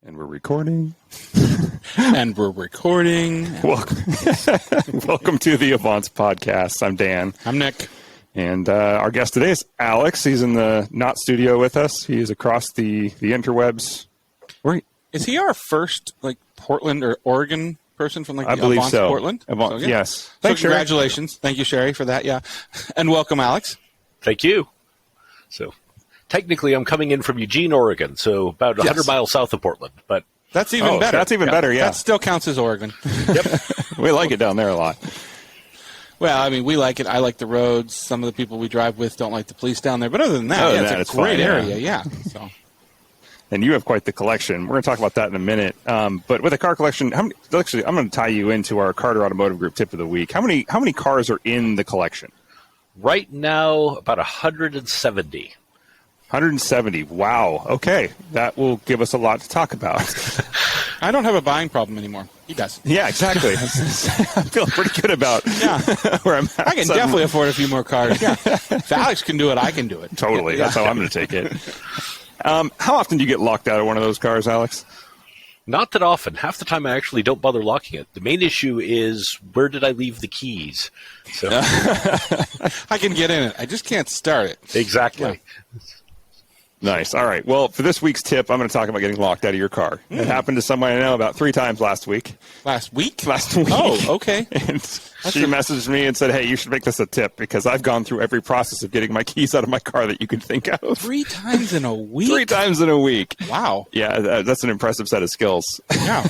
And we're recording. And we're recording. Welcome to the Avants podcast. I'm Dan. I'm Nick. And our guest today is Alex. He's in the not studio with us. He is across the interwebs. Is he our first Portland or Oregon person from I believe Avants so. Portland? So, yeah. Yes. Thanks, congratulations. Sherry. Thank you, Sherry, for that. Yeah. And welcome, Alex. Thank you. So technically I'm coming in from Eugene, Oregon, so about 100 miles south of Portland. But that's even better. That's even better, yeah. That still counts as Oregon. Yep. We like it down there a lot. Well, I mean, we like it. I like the roads. Some of the people we drive with don't like the police down there. But other than that, it's a great area. Yeah. So. And you have quite the collection. We're going to talk about that in a minute. But with a car collection, actually, I'm going to tie you into our Carter Automotive Group tip of the week. How many cars are in the collection? Right now, about 170. 170. Wow. Okay. That will give us a lot to talk about. I don't have a buying problem anymore. He does. Yeah, exactly. I'm feeling pretty good about where I'm at. I can definitely afford a few more cars. Yeah. If Alex can do it, I can do it. Totally. That's how I'm going to take it. How often do you get locked out of one of those cars, Alex? Not that often. Half the time I actually don't bother locking it. The main issue is, where did I leave the keys? So I can get in it. I just can't start it. Exactly. Yeah. Nice. All right. Well, for this week's tip, I'm going to talk about getting locked out of your car. It happened to someone I know about 3 times last week. Last week? Last week. Oh, okay. And she messaged me and said, hey, you should make this a tip because I've gone through every process of getting my keys out of my car that you could think of. 3 times in a week? 3 times in a week. Wow. Yeah, that's an impressive set of skills. Yeah.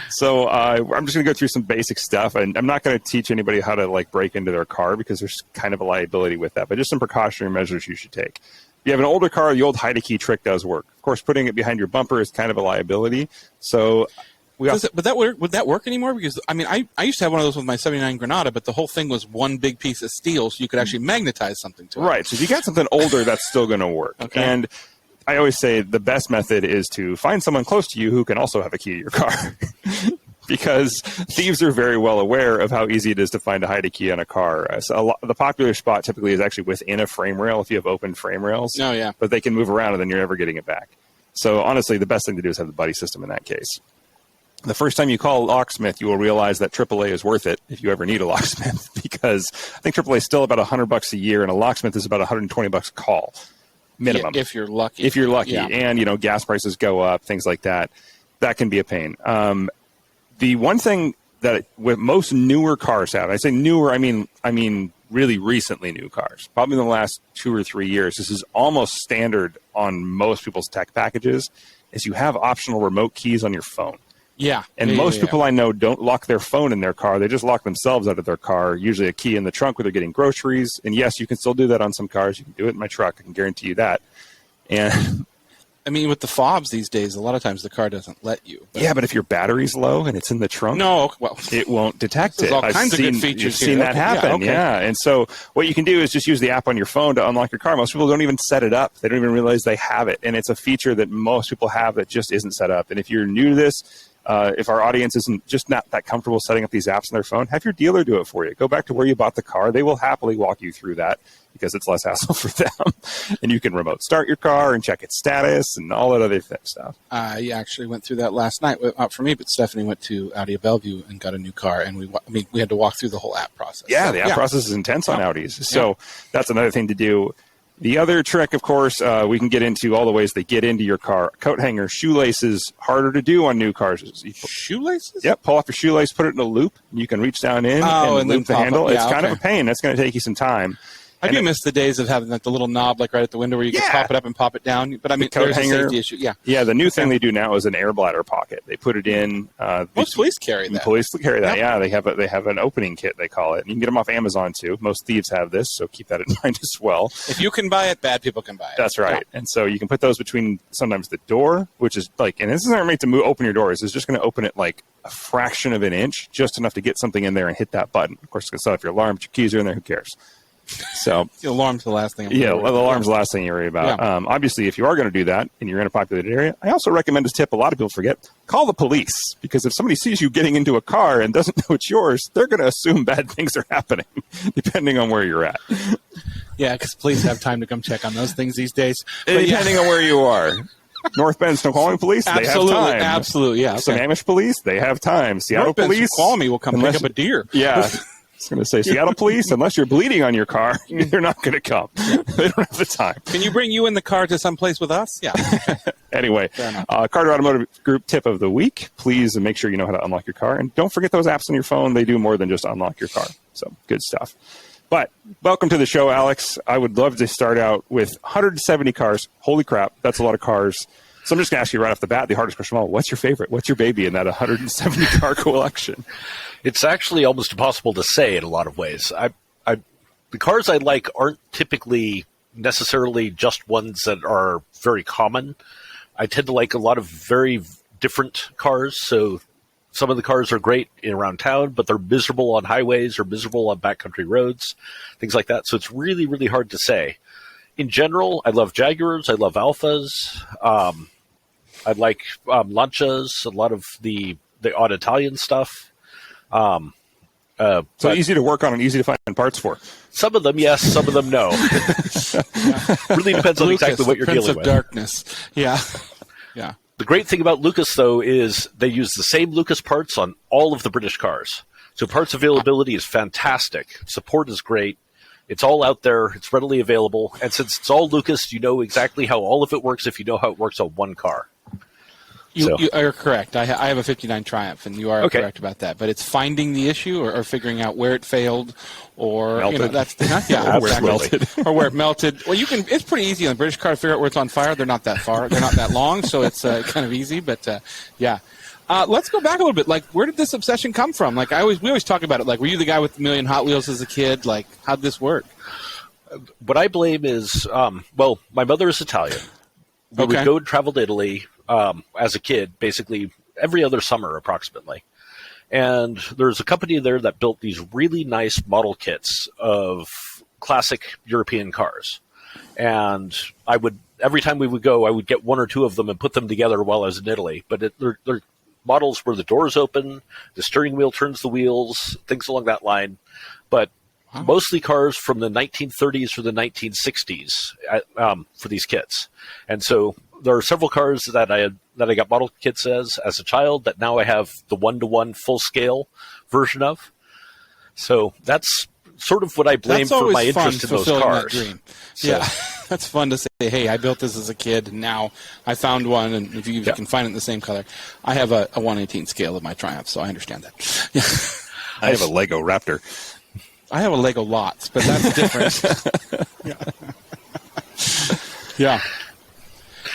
So I'm just going to go through some basic stuff. And I'm not going to teach anybody how to break into their car because there's kind of a liability with that. But just some precautionary measures you should take. If you have an older car, the old hide-a-key trick does work. Of course, putting it behind your bumper is kind of a liability. So, would that work anymore? Because I used to have one of those with my '79 Granada, but the whole thing was one big piece of steel, so you could actually magnetize something to it. Right. So if you got something older, that's still going to work. Okay. And I always say the best method is to find someone close to you who can also have a key to your car. Because thieves are very well aware of how easy it is to find a hide-a-key on a car. So the popular spot typically is actually within a frame rail if you have open frame rails. Oh, yeah. But they can move around and then you're never getting it back. So honestly, the best thing to do is have the buddy system in that case. The first time you call a locksmith, you will realize that AAA is worth it if you ever need a locksmith because I think AAA is still about $100 a year and a locksmith is about $120 a call minimum. Yeah, if you're lucky. If you're lucky. Yeah. And, gas prices go up, things like that. That can be a pain. The one thing that with most newer cars have, I say newer, I mean really recently new cars, probably in the last 2 or 3 years, this is almost standard on most people's tech packages, is you have optional remote keys on your phone. Yeah. And most people I know don't lock their phone in their car. They just lock themselves out of their car, usually a key in the trunk where they're getting groceries. And yes, you can still do that on some cars. You can do it in my truck. I can guarantee you that. And with the fobs these days, a lot of times the car doesn't let you. But if your battery's low and it's in the trunk, it won't detect it. All kinds of good features. I've seen that happen. Yeah. And so what you can do is just use the app on your phone to unlock your car. Most people don't even set it up. They don't even realize they have it. And it's a feature that most people have that just isn't set up. And if you're new to this, if our audience isn't just not that comfortable setting up these apps on their phone, have your dealer do it for you. Go back to where you bought the car. They will happily walk you through that because it's less hassle for them. And you can remote start your car and check its status and all that other stuff. I actually went through that last night. Not for me, but Stephanie went to Audi of Bellevue and got a new car, and we had to walk through the whole app process. Yeah, the app process is intense on Audis. So that's another thing to do. The other trick, of course, we can get into all the ways they get into your car. Coat hanger, shoelaces, harder to do on new cars. Shoelaces? Yep, pull off your shoelace, put it in a loop. You can reach down in and loop the handle. It's kind of a pain. That's going to take you some time. I do miss the days of having the little knob right at the window where you can pop it up and pop it down. But coat hanger, a safety issue. Yeah. Yeah, the new thing they do now is an air bladder pocket. They put it in. Most police carry that. Police carry that. Yeah, they have an opening kit, they call it. You can get them off Amazon too. Most thieves have this, so keep that in mind as well. If you can buy it, bad people can buy it. That's right. Yeah. And so you can put those between sometimes the door, which is and this isn't made to open your doors. It's just going to open it a fraction of an inch, just enough to get something in there and hit that button. Of course, it's going to set off your alarm. Your keys are in there. Who cares? So the alarm's the last thing. The alarm's the last thing you worry about. Yeah. Obviously, if you are going to do that and you're in a populated area, I also recommend a tip a lot of people forget. Call the police, because if somebody sees you getting into a car and doesn't know it's yours, they're going to assume bad things are happening, depending on where you're at. Yeah, because police have time to come check on those things these days. But depending on where you are. North Bend Snoqualmie Police, they have time. Absolutely, yeah. Okay. Some Amish Police, they have time. Seattle North Bend Police, Snoqualmie will come pick up a deer. Yeah. I was going to say, Seattle Police, unless you're bleeding on your car, they're not going to come. They don't have the time. Can you bring you in the car to someplace with us? Yeah. Anyway, Carter Automotive Group tip of the week. Please make sure you know how to unlock your car. And don't forget those apps on your phone. They do more than just unlock your car. So good stuff. But welcome to the show, Alex. I would love to start out with 170 cars. Holy crap, that's a lot of cars. So I'm just going to ask you right off the bat, the hardest question of all, what's your favorite? What's your baby in that 170 car collection? It's actually almost impossible to say in a lot of ways. The cars I like aren't typically necessarily just ones that are very common. I tend to like a lot of very different cars. So some of the cars are great around town, but they're miserable on highways or miserable on backcountry roads, things like that. So it's really, really hard to say. In general, I love Jaguars. I love Alphas. I like Lancias, a lot of the odd Italian stuff. So easy to work on and easy to find parts for. Some of them, yes. Some of them, no. Really depends on exactly what you're dealing with. Prince of Darkness. Yeah. Yeah. The great thing about Lucas, though, is they use the same Lucas parts on all of the British cars. So parts availability is fantastic. Support is great. It's all out there. It's readily available. And since it's all Lucas, you know exactly how all of it works if you know how it works on one car. You are correct. I have a 59 Triumph, and you are correct about that. But it's finding the issue or figuring out where it failed or melted. Where it melted. Or where it melted. Well, it's pretty easy on the British car to figure out where it's on fire. They're not that far. They're not that long, so it's kind of easy. But yeah. Let's go back a little bit. Like, where did this obsession come from? Like, we always talk about it. Like, were you the guy with the million Hot Wheels as a kid? Like, how'd this work? What I blame is, my mother is Italian. We would go and travel to Italy as a kid, basically every other summer, approximately. And there's a company there that built these really nice model kits of classic European cars. And every time we would go, I would get one or two of them and put them together while I was in Italy. But they're models where the doors open, the steering wheel turns the wheels, things along that line. But mostly cars from the 1930s or the 1960s for these kits. And so there are several cars that I got model kits as a child that now I have the 1-to-1 full-scale version of. So that's sort of what I blame for my interest in those cars. That dream. So. Yeah, that's fun to say, hey, I built this as a kid, and now I found one, and if you can find it in the same color. I have a 1/18 scale of my Triumph, so I understand that. Yeah. I have a Lego Raptor. I have a Lego Lots, but that's different. Yeah.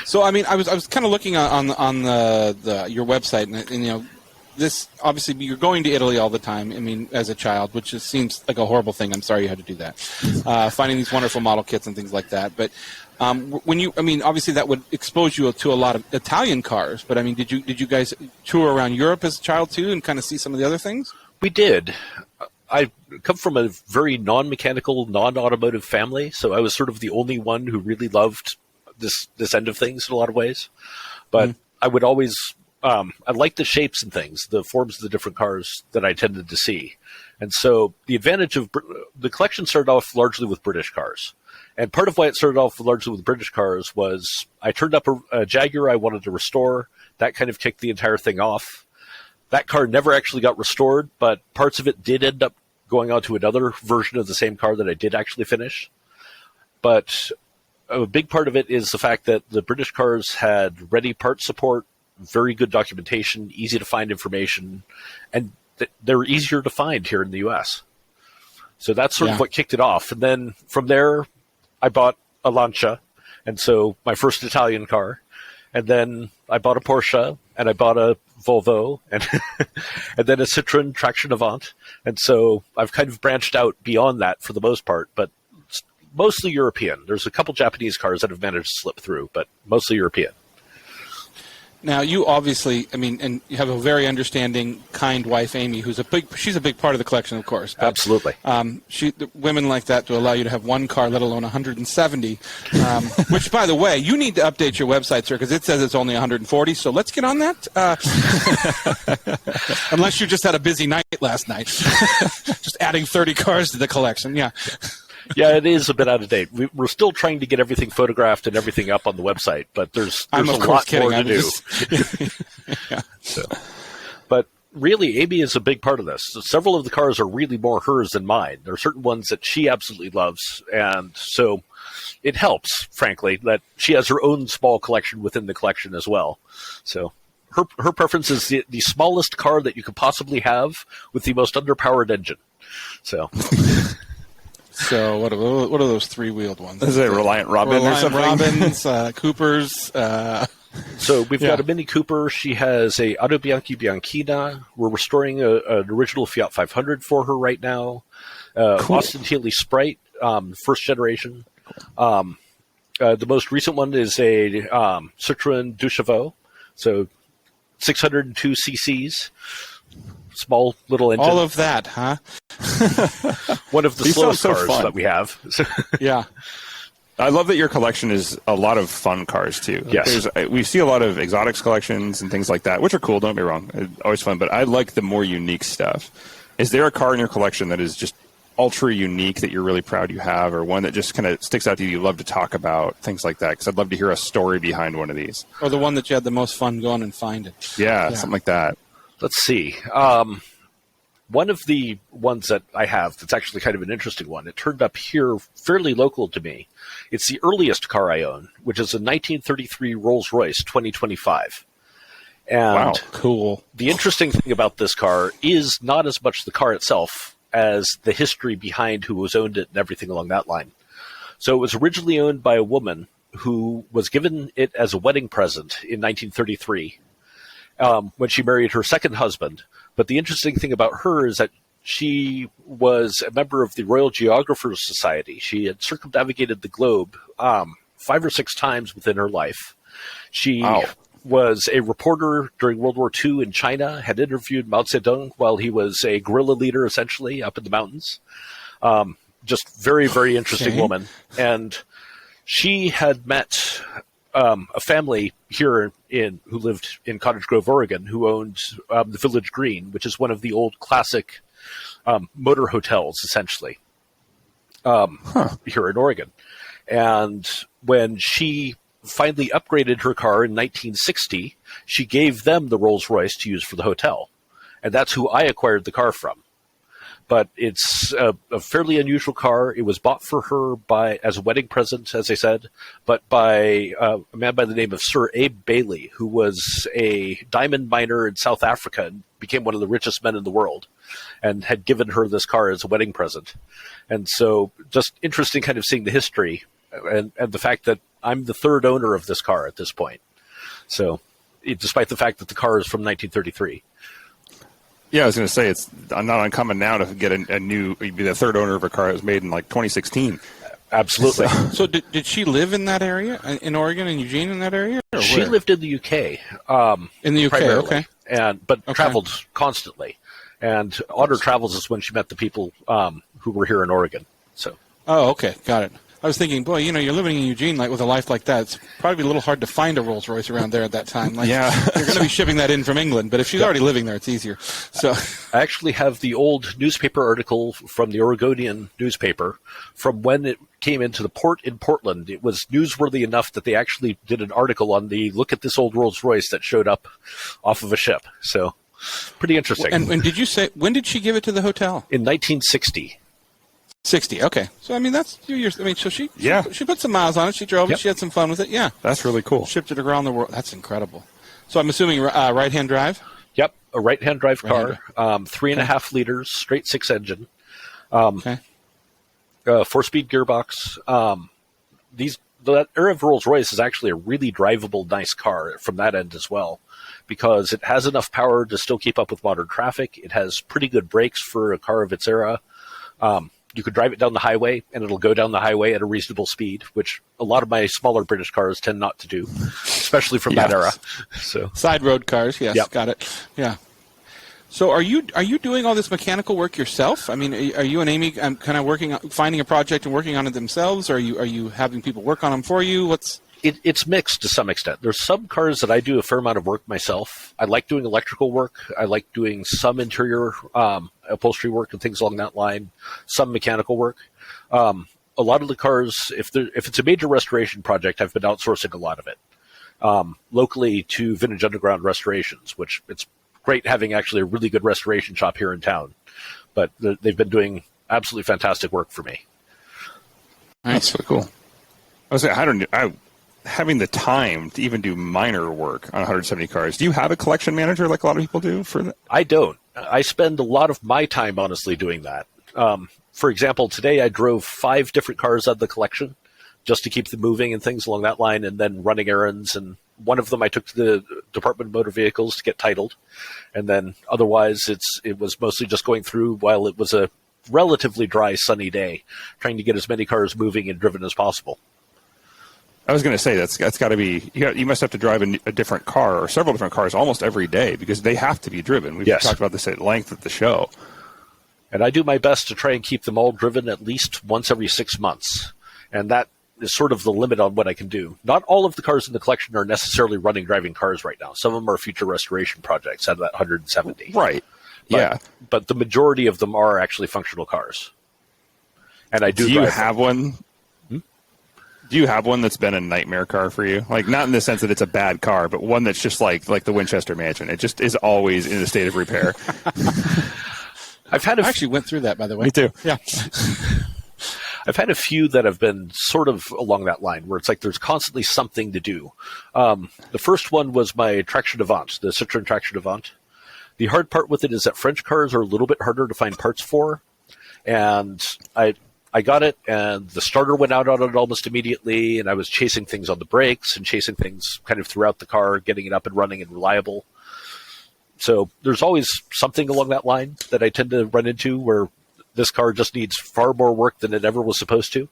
So, I mean, I was kind of looking on your website, and this, obviously, you're going to Italy all the time, I mean, as a child, which just seems like a horrible thing. I'm sorry you had to do that. Finding these wonderful model kits and things like that. But obviously that would expose you to a lot of Italian cars. But, I mean, did you guys tour around Europe as a child, too, and kind of see some of the other things? We did. I come from a very non-mechanical, non-automotive family, so I was sort of the only one who really loved this end of things in a lot of ways. But I would always I liked the shapes and things, the forms of the different cars that I tended to see. And so the advantage of the collection started off largely with British cars. And part of why it started off largely with British cars was I turned up a Jaguar I wanted to restore. That kind of kicked the entire thing off. That car never actually got restored, but parts of it did end up going on to another version of the same car that I did actually finish. But a big part of it is the fact that the British cars had ready part support, very good documentation, easy to find information, and they're easier to find here in the U.S. So that's sort of what kicked it off. And then from there, I bought a Lancia, and so my first Italian car. And then I bought a Porsche, and I bought a Volvo, and and then a Citroen traction Avant. And so I've kind of branched out beyond that for the most part, but mostly European. There's a couple Japanese cars that have managed to slip through, but mostly European. Now, you obviously, I mean, and you have a very understanding, kind wife, Amy, she's a big part of the collection, of course. But, absolutely. Women like that to allow you to have one car, let alone 170, which, by the way, you need to update your website, sir, because it says it's only 140, so let's get on that. Unless you just had a busy night last night. Just adding 30 cars to the collection, yeah. Yeah, it is a bit out of date. We're still trying to get everything photographed and everything up on the website, but there's a lot more to do. Yeah. So, but really, Amy is a big part of this. So several of the cars are really more hers than mine. There are certain ones that she absolutely loves, and so it helps, frankly, that she has her own small collection within the collection as well. So her preference is the smallest car that you could possibly have with the most underpowered engine. So what are those three-wheeled ones? Is it Reliant Robin or something? Robins, Coopers. So we've got a Mini Cooper. She has a Auto Bianchi Bianchina. We're restoring an original Fiat 500 for her right now. Cool. Austin Healey Sprite, first generation. The most recent one is a Citroën Deux Chevaux, so 602 cc's. Small little engine. All of that, huh? One of the slowest cars that we have. Yeah. I love that your collection is a lot of fun cars, too. Yes. We see a lot of exotics collections and things like that, which are cool, don't get me wrong. It's always fun, but I like the more unique stuff. Is there a car in your collection that is just ultra unique that you're really proud you have, or one that just kind of sticks out to you love to talk about, things like that? Because I'd love to hear a story behind one of these. Or the one that you had the most fun going and finding. Yeah, something like that. Let's see. One of the ones that I have that's actually kind of an interesting one, it turned up here fairly local to me. It's the earliest car I own, which is a 1933 Rolls-Royce 2025. And wow, cool. The interesting thing about this car is not as much the car itself as the history behind who was owned it and everything along that line. So it was originally owned by a woman who was given it as a wedding present in 1933 when she married her second husband. But the interesting thing about her is that she was a member of the Royal Geographers Society. She had circumnavigated the globe 5 or 6 times within her life. She was a reporter during World War II in China, had interviewed Mao Zedong while he was a guerrilla leader, essentially, up in the mountains. Just very, very interesting woman. And she had met a family here who lived in Cottage Grove, Oregon, who owned the Village Green, which is one of the old classic motor hotels, essentially, here in Oregon. And when she finally upgraded her car in 1960, she gave them the Rolls-Royce to use for the hotel. And that's who I acquired the car from. But it's a fairly unusual car. It was bought for her as a wedding present, as I said, but by a man by the name of Sir Abe Bailey, who was a diamond miner in South Africa and became one of the richest men in the world, and had given her this car as a wedding present. And so just interesting kind of seeing the history and the fact that I'm the third owner of this car at this point. So despite the fact that the car is from 1933. Yeah, I was going to say, it's not uncommon now to get a new, be the third owner of a car that was made in like 2016. Absolutely. So did she live in that area, in Oregon and Eugene, in that area? Or she where? lived in the UK. In the UK, primarily, okay. But traveled constantly. And on her travels is when she met the people who were here in Oregon. So. Oh, okay, got it. I was thinking, boy, you're living in Eugene with a life like that. It's probably a little hard to find a Rolls Royce around there at that time. You're going to be shipping that in from England, but if she's already living there, it's easier. So I actually have the old newspaper article from the Oregonian newspaper from when it came into the port in Portland. It was newsworthy enough that they actually did an article on look at this old Rolls Royce that showed up off of a ship. So pretty interesting. And did you say, when did she give it to the hotel? In 1960. 60, okay. So, that's a few years. So she put some miles on it. She drove it. She had some fun with it. Yeah. That's really cool. Shipped it around the world. That's incredible. So I'm assuming right-hand drive? Yep, a right-hand drive car, 3.5 liters, straight 6 engine, 4-speed gearbox. That era of Rolls-Royce is actually a really drivable, nice car from that end as well, because it has enough power to still keep up with modern traffic. It has pretty good brakes for a car of its era. You could drive it down the highway, and it'll go down the highway at a reasonable speed, which a lot of my smaller British cars tend not to do, especially from that era. So side road cars, yes, got it. Yeah. So are you doing all this mechanical work yourself? Are you and Amy kind of finding a project and working on it themselves, or are you having people work on them for you? It's mixed to some extent. There's some cars that I do a fair amount of work myself. I like doing electrical work. I like doing some interior upholstery work and things along that line, some mechanical work. a lot of the cars, if it's a major restoration project, I've been outsourcing a lot of it locally to Vintage Underground Restorations, which it's great having actually a really good restoration shop here in town. But they've been doing absolutely fantastic work for me. That's so cool. I was saying, having the time to even do minor work on 170 cars. Do you have a collection manager like a lot of people do for that? I don't. I spend a lot of my time, honestly, doing that. For example, today I drove 5 different cars out of the collection just to keep them moving and things along that line, and then running errands. And one of them I took to the Department of Motor Vehicles to get titled. And then otherwise it was mostly just going through while it was a relatively dry, sunny day, trying to get as many cars moving and driven as possible. I was going to say that's got to be you must have to drive a different car or several different cars almost every day because they have to be driven. We've talked about this at length at the show. And I do my best to try and keep them all driven at least once every 6 months. And that is sort of the limit on what I can do. Not all of the cars in the collection are necessarily running driving cars right now. Some of them are future restoration projects out of that 170. Right. But the majority of them are actually functional cars. And I do. Do you have one? Do you have one that's been a nightmare car for you? Like, not in the sense that it's a bad car, but one that's just like the Winchester Mansion. It just is always in a state of repair. I actually went through that, by the way. Me too. Yeah. I've had a few that have been sort of along that line, where it's like there's constantly something to do. The first one was my Traction Avant, the Citroen Traction Avant. The hard part with it is that French cars are a little bit harder to find parts for. And I got it, and the starter went out on it almost immediately, and I was chasing things on the brakes and chasing things kind of throughout the car, getting it up and running and reliable. So there's always something along that line that I tend to run into where this car just needs far more work than it ever was supposed to.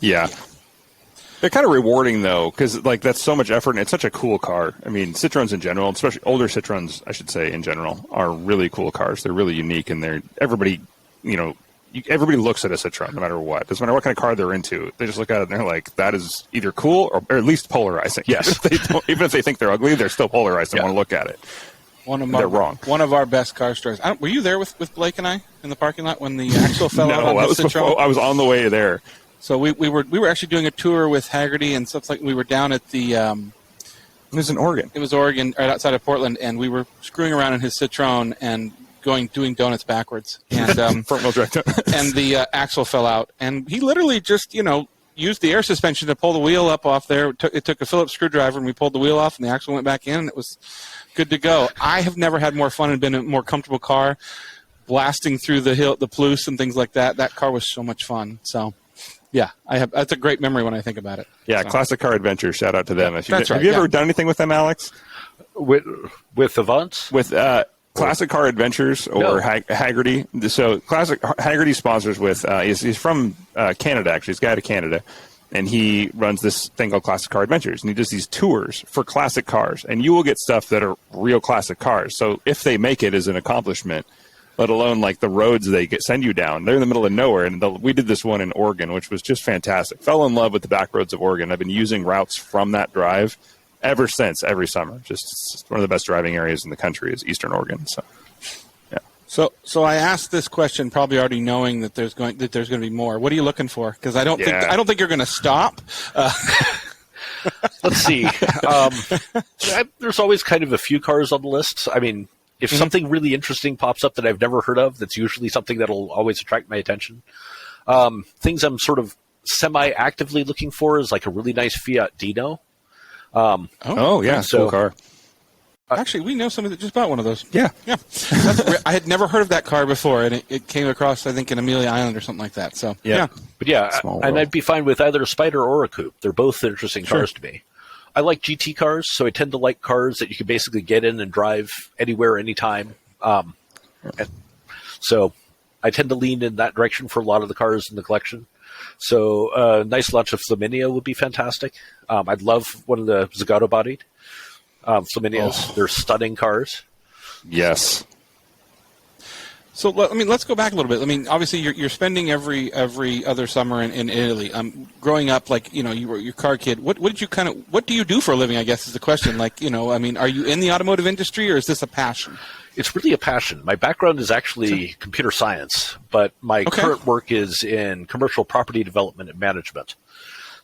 Yeah. They're kind of rewarding, though, because that's so much effort, and it's such a cool car. I mean, Citroens in general, especially older Citroens, I should say, in general, are really cool cars. They're really unique, and everybody looks at a Citroen no matter what. Doesn't matter what kind of car they're into. They just look at it and they're like, that is either cool or at least polarizing. Yes. Even if they think they're ugly, they're still polarized and want to look at it. They're wrong. One of our best car stories. Were you there with Blake and I in the parking lot when the axle fell out on the Citroen? I was on the way there. So we were actually doing a tour with Haggerty and stuff like. We were down at the. It was in Oregon. It was Oregon, right outside of Portland, and we were screwing around in his Citroen and doing donuts backwards, and front wheel drive, and the axle fell out, and he literally just used the air suspension to pull the wheel up off there. It took a Phillips screwdriver, and we pulled the wheel off, and the axle went back in, and it was good to go. I have never had more fun and been in a more comfortable car, blasting through the hill, the Palouse, and things like that. That car was so much fun. So. Yeah, that's a great memory when I think about it. Yeah, so. Classic Car Adventure. Shout out to them. That's right. Have you ever done anything with them, Alex? With Avants? With Classic Car Adventures or no. Haggerty. So Classic Haggerty sponsors with. He's from Canada, actually. He's a guy out of Canada, and he runs this thing called Classic Car Adventures, and he does these tours for classic cars, and you will get stuff that are real classic cars. So if they make it as an accomplishment. Let alone the roads they send you down. They're in the middle of nowhere, and we did this one in Oregon, which was just fantastic. Fell in love with the back roads of Oregon. I've been using routes from that drive ever since, every summer. Just one of the best driving areas in the country is Eastern Oregon. So, yeah. So I asked this question, probably already knowing that there's going to be more. What are you looking for? Because I don't think you're going to stop. Let's see. There's always kind of a few cars on the list. I mean. If something really interesting pops up that I've never heard of, that's usually something that'll always attract my attention. Things I'm sort of semi-actively looking for is a really nice Fiat Dino. Yeah, cool car. Actually, we know somebody that just bought one of those. Yeah. I had never heard of that car before, and it came across, I think, in Amelia Island or something like that. So yeah. But and I'd be fine with either a Spider or a Coupe. They're both interesting cars to me. I like GT cars, so I tend to like cars that you can basically get in and drive anywhere, anytime. And so I tend to lean in that direction for a lot of the cars in the collection. So a nice launch of Flaminia would be fantastic. I'd love one of the Zagato-bodied Flaminias. They're stunning cars. Yes. So let's go back a little bit. I mean, obviously you're spending every other summer in Italy. Growing up, like you were your car kid. What do you do for a living? I guess is the question. Like I mean, are you in the automotive industry or is this a passion? It's really a passion. My background is actually computer science, but my current work is in commercial property development and management.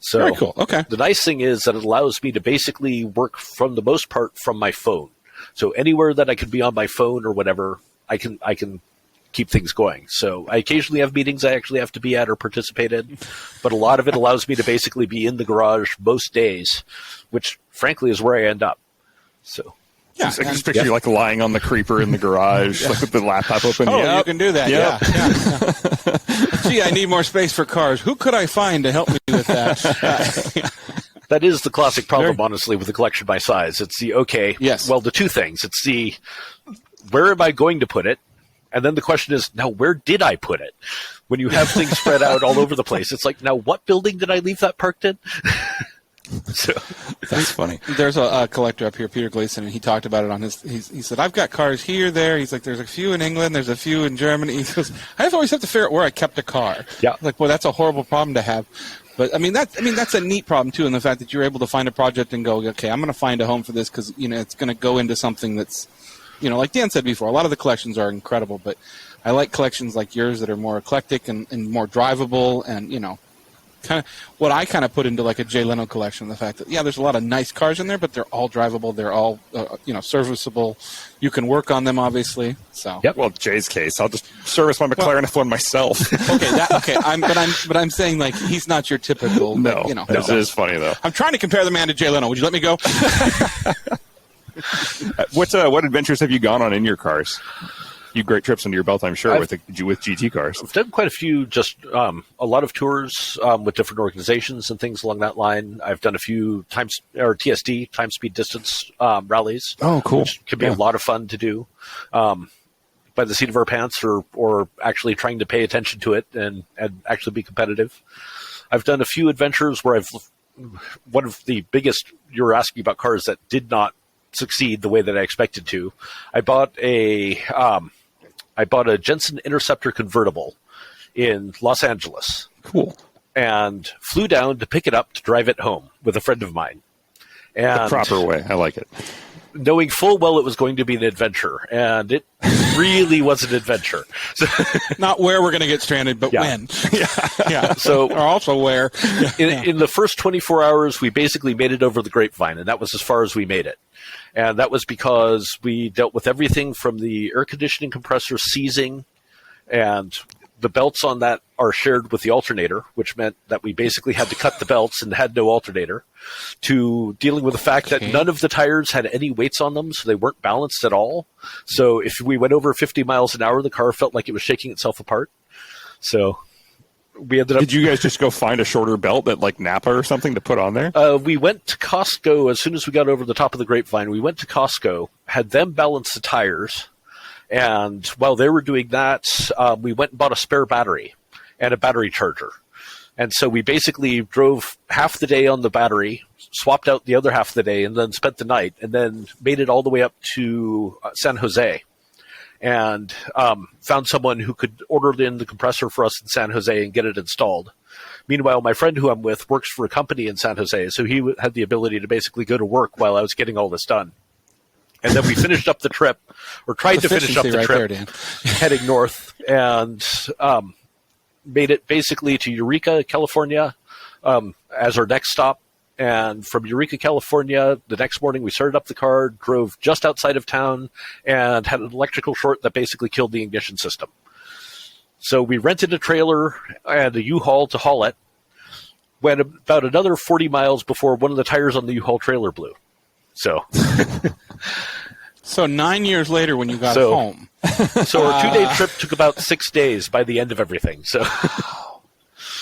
So very cool. Okay. The nice thing is that it allows me to basically work from the most part from my phone. So anywhere that I could be on my phone or whatever, I can keep things going. So I occasionally have meetings I actually have to be at or participate in, but a lot of it allows me to basically be in the garage most days, which frankly is where I end up. So. Yeah, I just picture you like lying on the creeper in the garage, like with the laptop open. Oh, you can do that. Yep. Yeah. Gee, I need more space for cars. Who could I find to help me with that? That is the classic problem, honestly, with a collection my size. It's the two things. It's the, where am I going to put it? And then the question is, now, where did I put it? When you have things spread out all over the place, it's like, now, what building did I leave that parked in? So that's funny. There's a collector up here, Peter Gleason, and he talked about it on his. He said, "I've got cars here, there." He's like, "There's a few in England, there's a few in Germany." He goes, "I always have to figure out where I kept a car." Yeah, like, well, that's a horrible problem to have. But I mean, that's a neat problem too, in the fact that you're able to find a project and go, "Okay, I'm going to find a home for this because it's going to go into something that's, like Dan said before, a lot of the collections are incredible, but I like collections like yours that are more eclectic and more drivable and kind of what I kind of put into like a Jay Leno collection, the fact that there's a lot of nice cars in there, but they're all drivable, they're all serviceable. You can work on them, obviously. So well, Jay's case, I'll just service my McLaren F1 myself. Okay. I'm saying like he's not your typical. No, this is funny though. I'm trying to compare the man to Jay Leno. Would you let me go? What adventures have you gone on in your cars? You great trips under your belt, I'm sure, with GT cars. I've done quite a few, just a lot of tours with different organizations and things along that line. I've done a few TSD, time, speed, distance rallies. Oh, cool. Which can be a lot of fun to do by the seat of our pants or actually trying to pay attention to it and actually be competitive. I've done a few adventures where one of the biggest, you were asking about cars that did not succeed the way that I expected to. I bought a Jensen Interceptor convertible in Los Angeles. Cool. And flew down to pick it up to drive it home with a friend of mine. And the proper way. I like it. Knowing full well it was going to be an adventure, and it really was an adventure. So, not where we're going to get stranded, but when. Yeah. So, or also where. In the first 24 hours, we basically made it over the grapevine, and that was as far as we made it. And that was because we dealt with everything from the air conditioning compressor seizing, and the belts on that are shared with the alternator, which meant that we basically had to cut the belts and had no alternator, to dealing with the fact that none of the tires had any weights on them, so they weren't balanced at all. So if we went over 50 miles an hour, the car felt like it was shaking itself apart. So we ended up... Did you guys just go find a shorter belt at like Napa or something to put on there? We went to Costco as soon as we got over the top of the grapevine. We went to Costco, had them balance the tires, and while they were doing that, we went and bought a spare battery and a battery charger. And so we basically drove half the day on the battery, swapped out the other half of the day, and then spent the night, and then made it all the way up to San Jose. And found someone who could order in the compressor for us in San Jose and get it installed. Meanwhile, my friend who I'm with works for a company in San Jose, so he had the ability to basically go to work while I was getting all this done. And then we finished up the trip, or tried to finish up the trip, heading north, and made it basically to Eureka, California, as our next stop. And from Eureka, California, the next morning we started up the car, drove just outside of town, and had an electrical short that basically killed the ignition system. So we rented a trailer and a U-Haul to haul it. Went about another 40 miles before one of the tires on the U-Haul trailer blew. So 9 years later when you got home. So our 2-day trip took about 6 days by the end of everything. So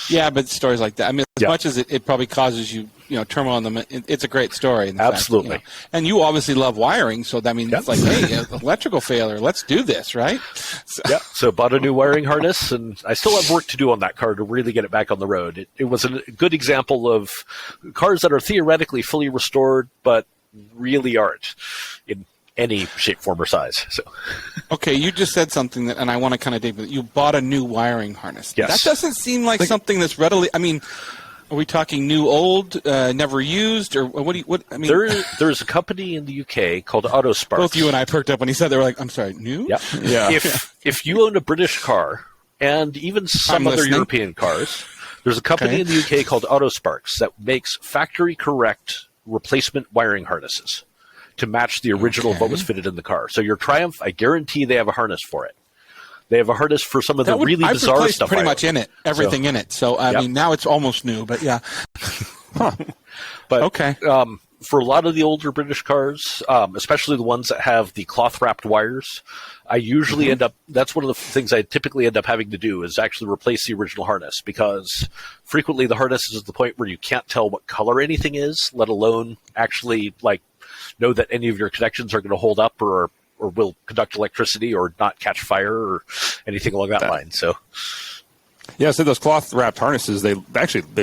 yeah, but stories like that. I mean, as much as it probably causes you, turmoil in them, it's a great story. In absolutely. Fact, and you obviously love wiring, so that means it's like, hey, electrical failure, let's do this, right? So bought a new wiring harness, and I still have work to do on that car to really get it back on the road. It was a good example of cars that are theoretically fully restored, but really aren't in any shape, form, or size. So, Okay, you just said something that, and I want to kind of dig with it. You bought a new wiring harness. Yes. That doesn't seem like something that's readily. I mean, are we talking new, old, never used, or what? I mean, there's a company in the UK called AutoSparks. both you and I perked up when he said they were like, "I'm sorry, new." Yeah. Yeah. If you own a British car and even some other listening. European cars, there's a company in the UK called AutoSparks that makes factory correct replacement wiring harnesses to match the original of what was fitted in the car. So your Triumph, I guarantee they have a harness for it. They have a harness for some of the really I've bizarre replaced stuff. pretty much in it, everything in it. So I mean, now it's almost new, but yeah. But Okay. for a lot of the older British cars, especially the ones that have the cloth-wrapped wires, I usually end up, that's one of the things I typically end up having to do is actually replace the original harness, because frequently the harness is at the point where you can't tell what color anything is, let alone actually like know that any of your connections are going to hold up or will conduct electricity or not catch fire or anything along that line. So, Yeah, so those cloth wrapped harnesses, they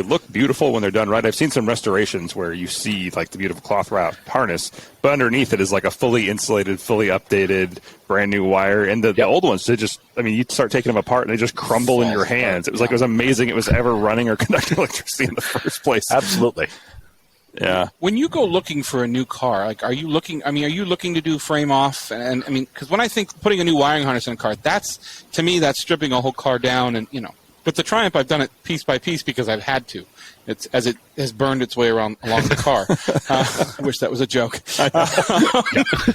look beautiful when they're done right. I've seen some restorations where you see like the beautiful cloth wrapped harness, but underneath it is like a fully insulated, fully updated, brand new wire. And the old ones, they just, I mean, you start taking them apart and they just crumble in your hands. It was like, it was amazing it was ever running or conducting electricity in the first place. absolutely. Yeah. When you go looking for a new car, like, are you looking to do frame off? And I mean, because when I think putting a new wiring harness in a car, that's, to me, that's stripping a whole car down. And, you know, with the Triumph, I've done it piece by piece because I've had to. It's as it has burned its way along the car. I wish that was a joke.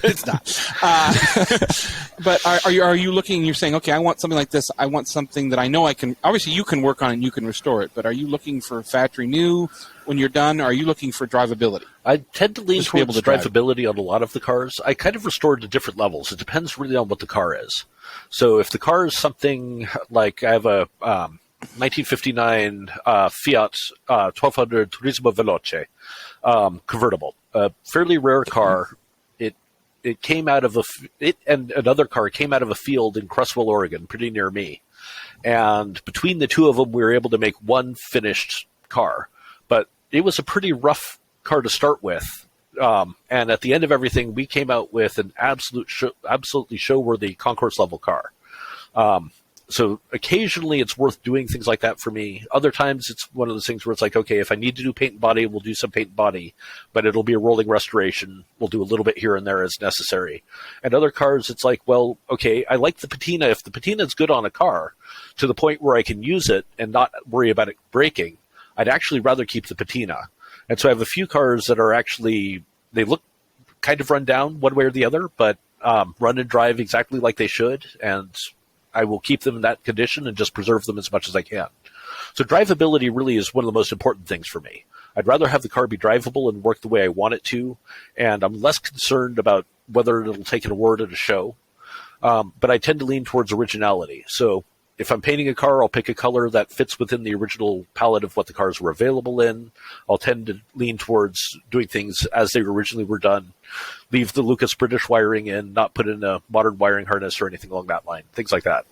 It's not. But are you looking? You're saying, okay, I want something like this. I want something that I know I can. Obviously, you can work on it and you can restore it. But are you looking for factory new when you're done? Or are you looking for drivability? I tend to lean Just to be towards able to drive. drivability on a lot of the cars. I kind of restore to different levels. It depends really on what the car is. So if the car is something like I have a 1959 Fiat 1200 Turismo Veloce convertible, a fairly rare car. It came out of it and another car came out of a field in Cresswell, Oregon, pretty near me. And between the two of them, we were able to make one finished car. But it was a pretty rough car to start with. And at the end of everything, we came out with an absolutely show-worthy concourse level car. So occasionally it's worth doing things like that for me. Other times it's one of those things where it's like, okay, if I need to do paint and body, we'll do some paint and body, but it'll be a rolling restoration. We'll do a little bit here and there as necessary. And other cars, it's like, well, okay, I like the patina. If the patina is good on a car to the point where I can use it and not worry about it breaking, I'd actually rather keep the patina. And so I have a few cars that are actually, they look kind of run down one way or the other, but run and drive exactly like they should. And I will keep them in that condition and just preserve them as much as I can. So drivability really is one of the most important things for me. I'd rather have the car be drivable and work the way I want it to, and I'm less concerned about whether it'll take an award at a show. But I tend to lean towards originality. So if I'm painting a car, I'll pick a color that fits within the original palette of what the cars were available in. I'll tend to lean towards doing things as they originally were done. Leave the Lucas British wiring in, not put in a modern wiring harness or anything along that line. Things like that.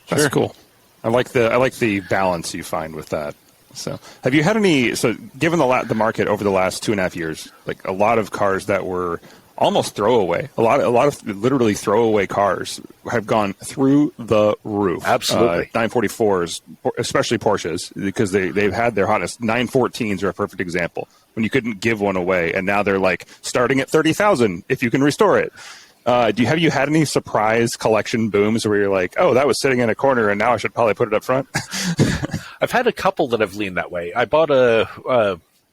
That's cool. I like the balance you find with that. So, have you had any? So, given the market over the last 2.5 years, like a lot of cars that were almost throwaway, a lot of literally throwaway cars have gone through the roof. Absolutely, 944s, especially Porsches, because they've had their hottest. 914s are a perfect example when you couldn't give one away, and now they're like starting at 30,000 if you can restore it. Have you had any surprise collection booms where you're like, oh, that was sitting in a corner and now I should probably put it up front? I've had a couple that have leaned that way. I bought a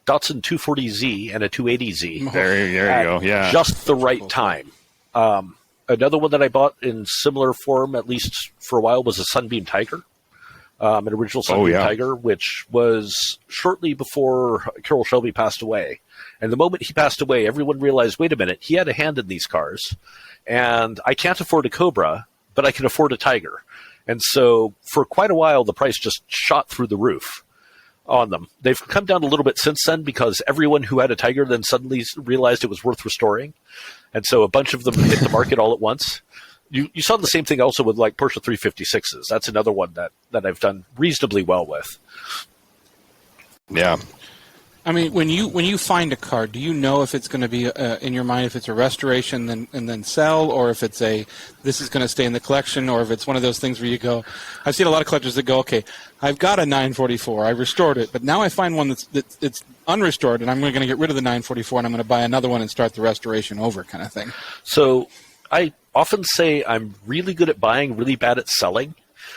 Datsun 240Z and a 280Z. There you go. Yeah, just the right time. Another one that I bought in similar form, at least for a while, was a Sunbeam Tiger, an original Sunbeam Tiger, which was shortly before Carroll Shelby passed away. And the moment he passed away, everyone realized, wait a minute, he had a hand in these cars, and I can't afford a Cobra, but I can afford a Tiger. And so for quite a while, the price just shot through the roof on them. They've come down a little bit since then because everyone who had a Tiger then suddenly realized it was worth restoring. And so a bunch of them hit the market all at once. You saw the same thing also with like Porsche 356s. That's another one that I've done reasonably well with. Yeah. I mean, when you find a car, do you know if it's going to be in your mind if it's a restoration and then sell, or if it's this is going to stay in the collection, or if it's one of those things where you go? I've seen a lot of collectors that go, okay, I've got a 944, I restored it, but now I find one that's unrestored, and I'm going to get rid of the 944, and I'm going to buy another one and start the restoration over, kind of thing. So I often say I'm really good at buying, really bad at selling.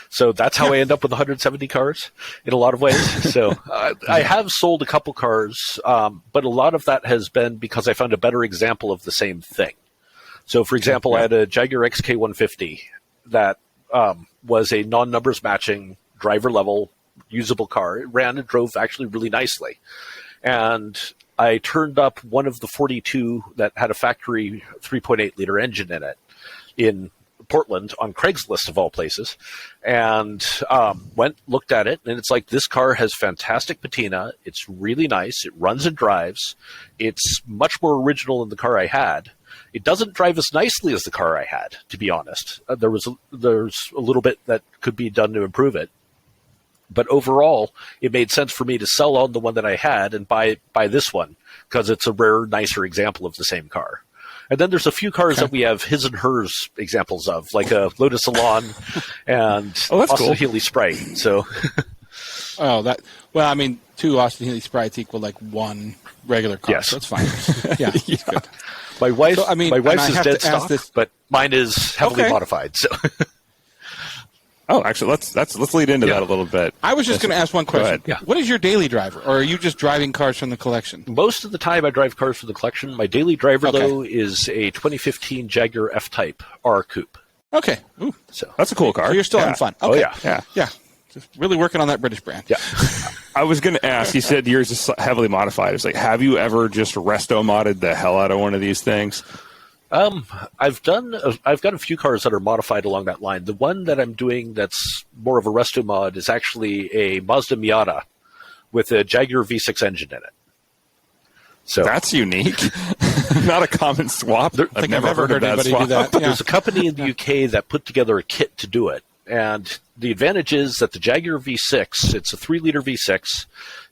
So that's how I end up with 170 cars in a lot of ways. So I have sold a couple cars, but a lot of that has been because I found a better example of the same thing. So, for example, I had a Jaguar XK150 that was a non-numbers matching, driver-level, usable car. It ran and drove actually really nicely. And I turned up one of the 42 that had a factory 3.8-liter engine in it in Portland on Craigslist of all places, and looked at it, and it's like, this car has fantastic patina. It's really nice. It runs and drives. It's much more original than the car I had. It doesn't drive as nicely as the car I had, to be honest. There's a little bit that could be done to improve it, but overall, it made sense for me to sell on the one that I had and buy this one because it's a rare, nicer example of the same car. And then there's a few cars that we have his and hers examples of, like a Lotus Elan and Austin Healey Sprite. So, two Austin Healey Sprites equal like one regular car. Yes, so that's fine. Yeah, that's good. My wife's is dead stock, but mine is heavily modified. So. Oh, actually, let's lead into that a little bit. I was just going to ask one question. Yeah. What is your daily driver, or are you just driving cars from the collection? Most of the time I drive cars from the collection. My daily driver, though, is a 2015 Jaguar F-Type R Coupe. Okay. Ooh. So that's a cool car. So you're still having fun. Okay. Oh, yeah. Just really working on that British brand. Yeah. I was going to ask, you said yours is heavily modified. It's like, have you ever just resto-modded the hell out of one of these things? I've got a few cars that are modified along that line. The one that I'm doing that's more of a resto mod is actually a Mazda Miata with a Jaguar V6 engine in it. So that's unique. Not a common swap. I've never heard of that swap. Do that. Yeah. There's a company in the UK that put together a kit to do it. And the advantage is that the Jaguar V6, it's a 3-liter V6.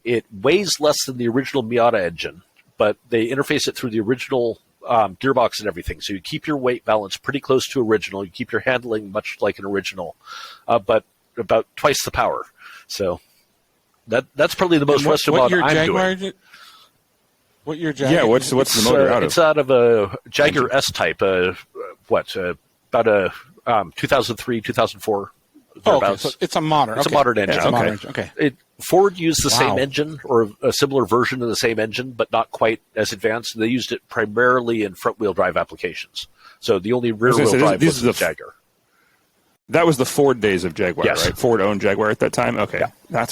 It weighs less than the original Miata engine, but they interface it through the original gearbox and everything. So you keep your weight balance pretty close to original. You keep your handling much like an original, but about twice the power. So that's probably the most resto mod I'm doing. What year Jaguar? Yeah, what's the motor out of? It's out of a Jaguar S-Type, about a 2003, 2004. Okay, so it's a modern. It's a modern engine. Yeah, okay. Ford used the same engine or a similar version of the same engine, but not quite as advanced. They used it primarily in front-wheel drive applications. So the only rear-wheel drive was the Jaguar. That was the Ford days of Jaguar, yes. Right? Ford owned Jaguar at that time? Okay. Yeah.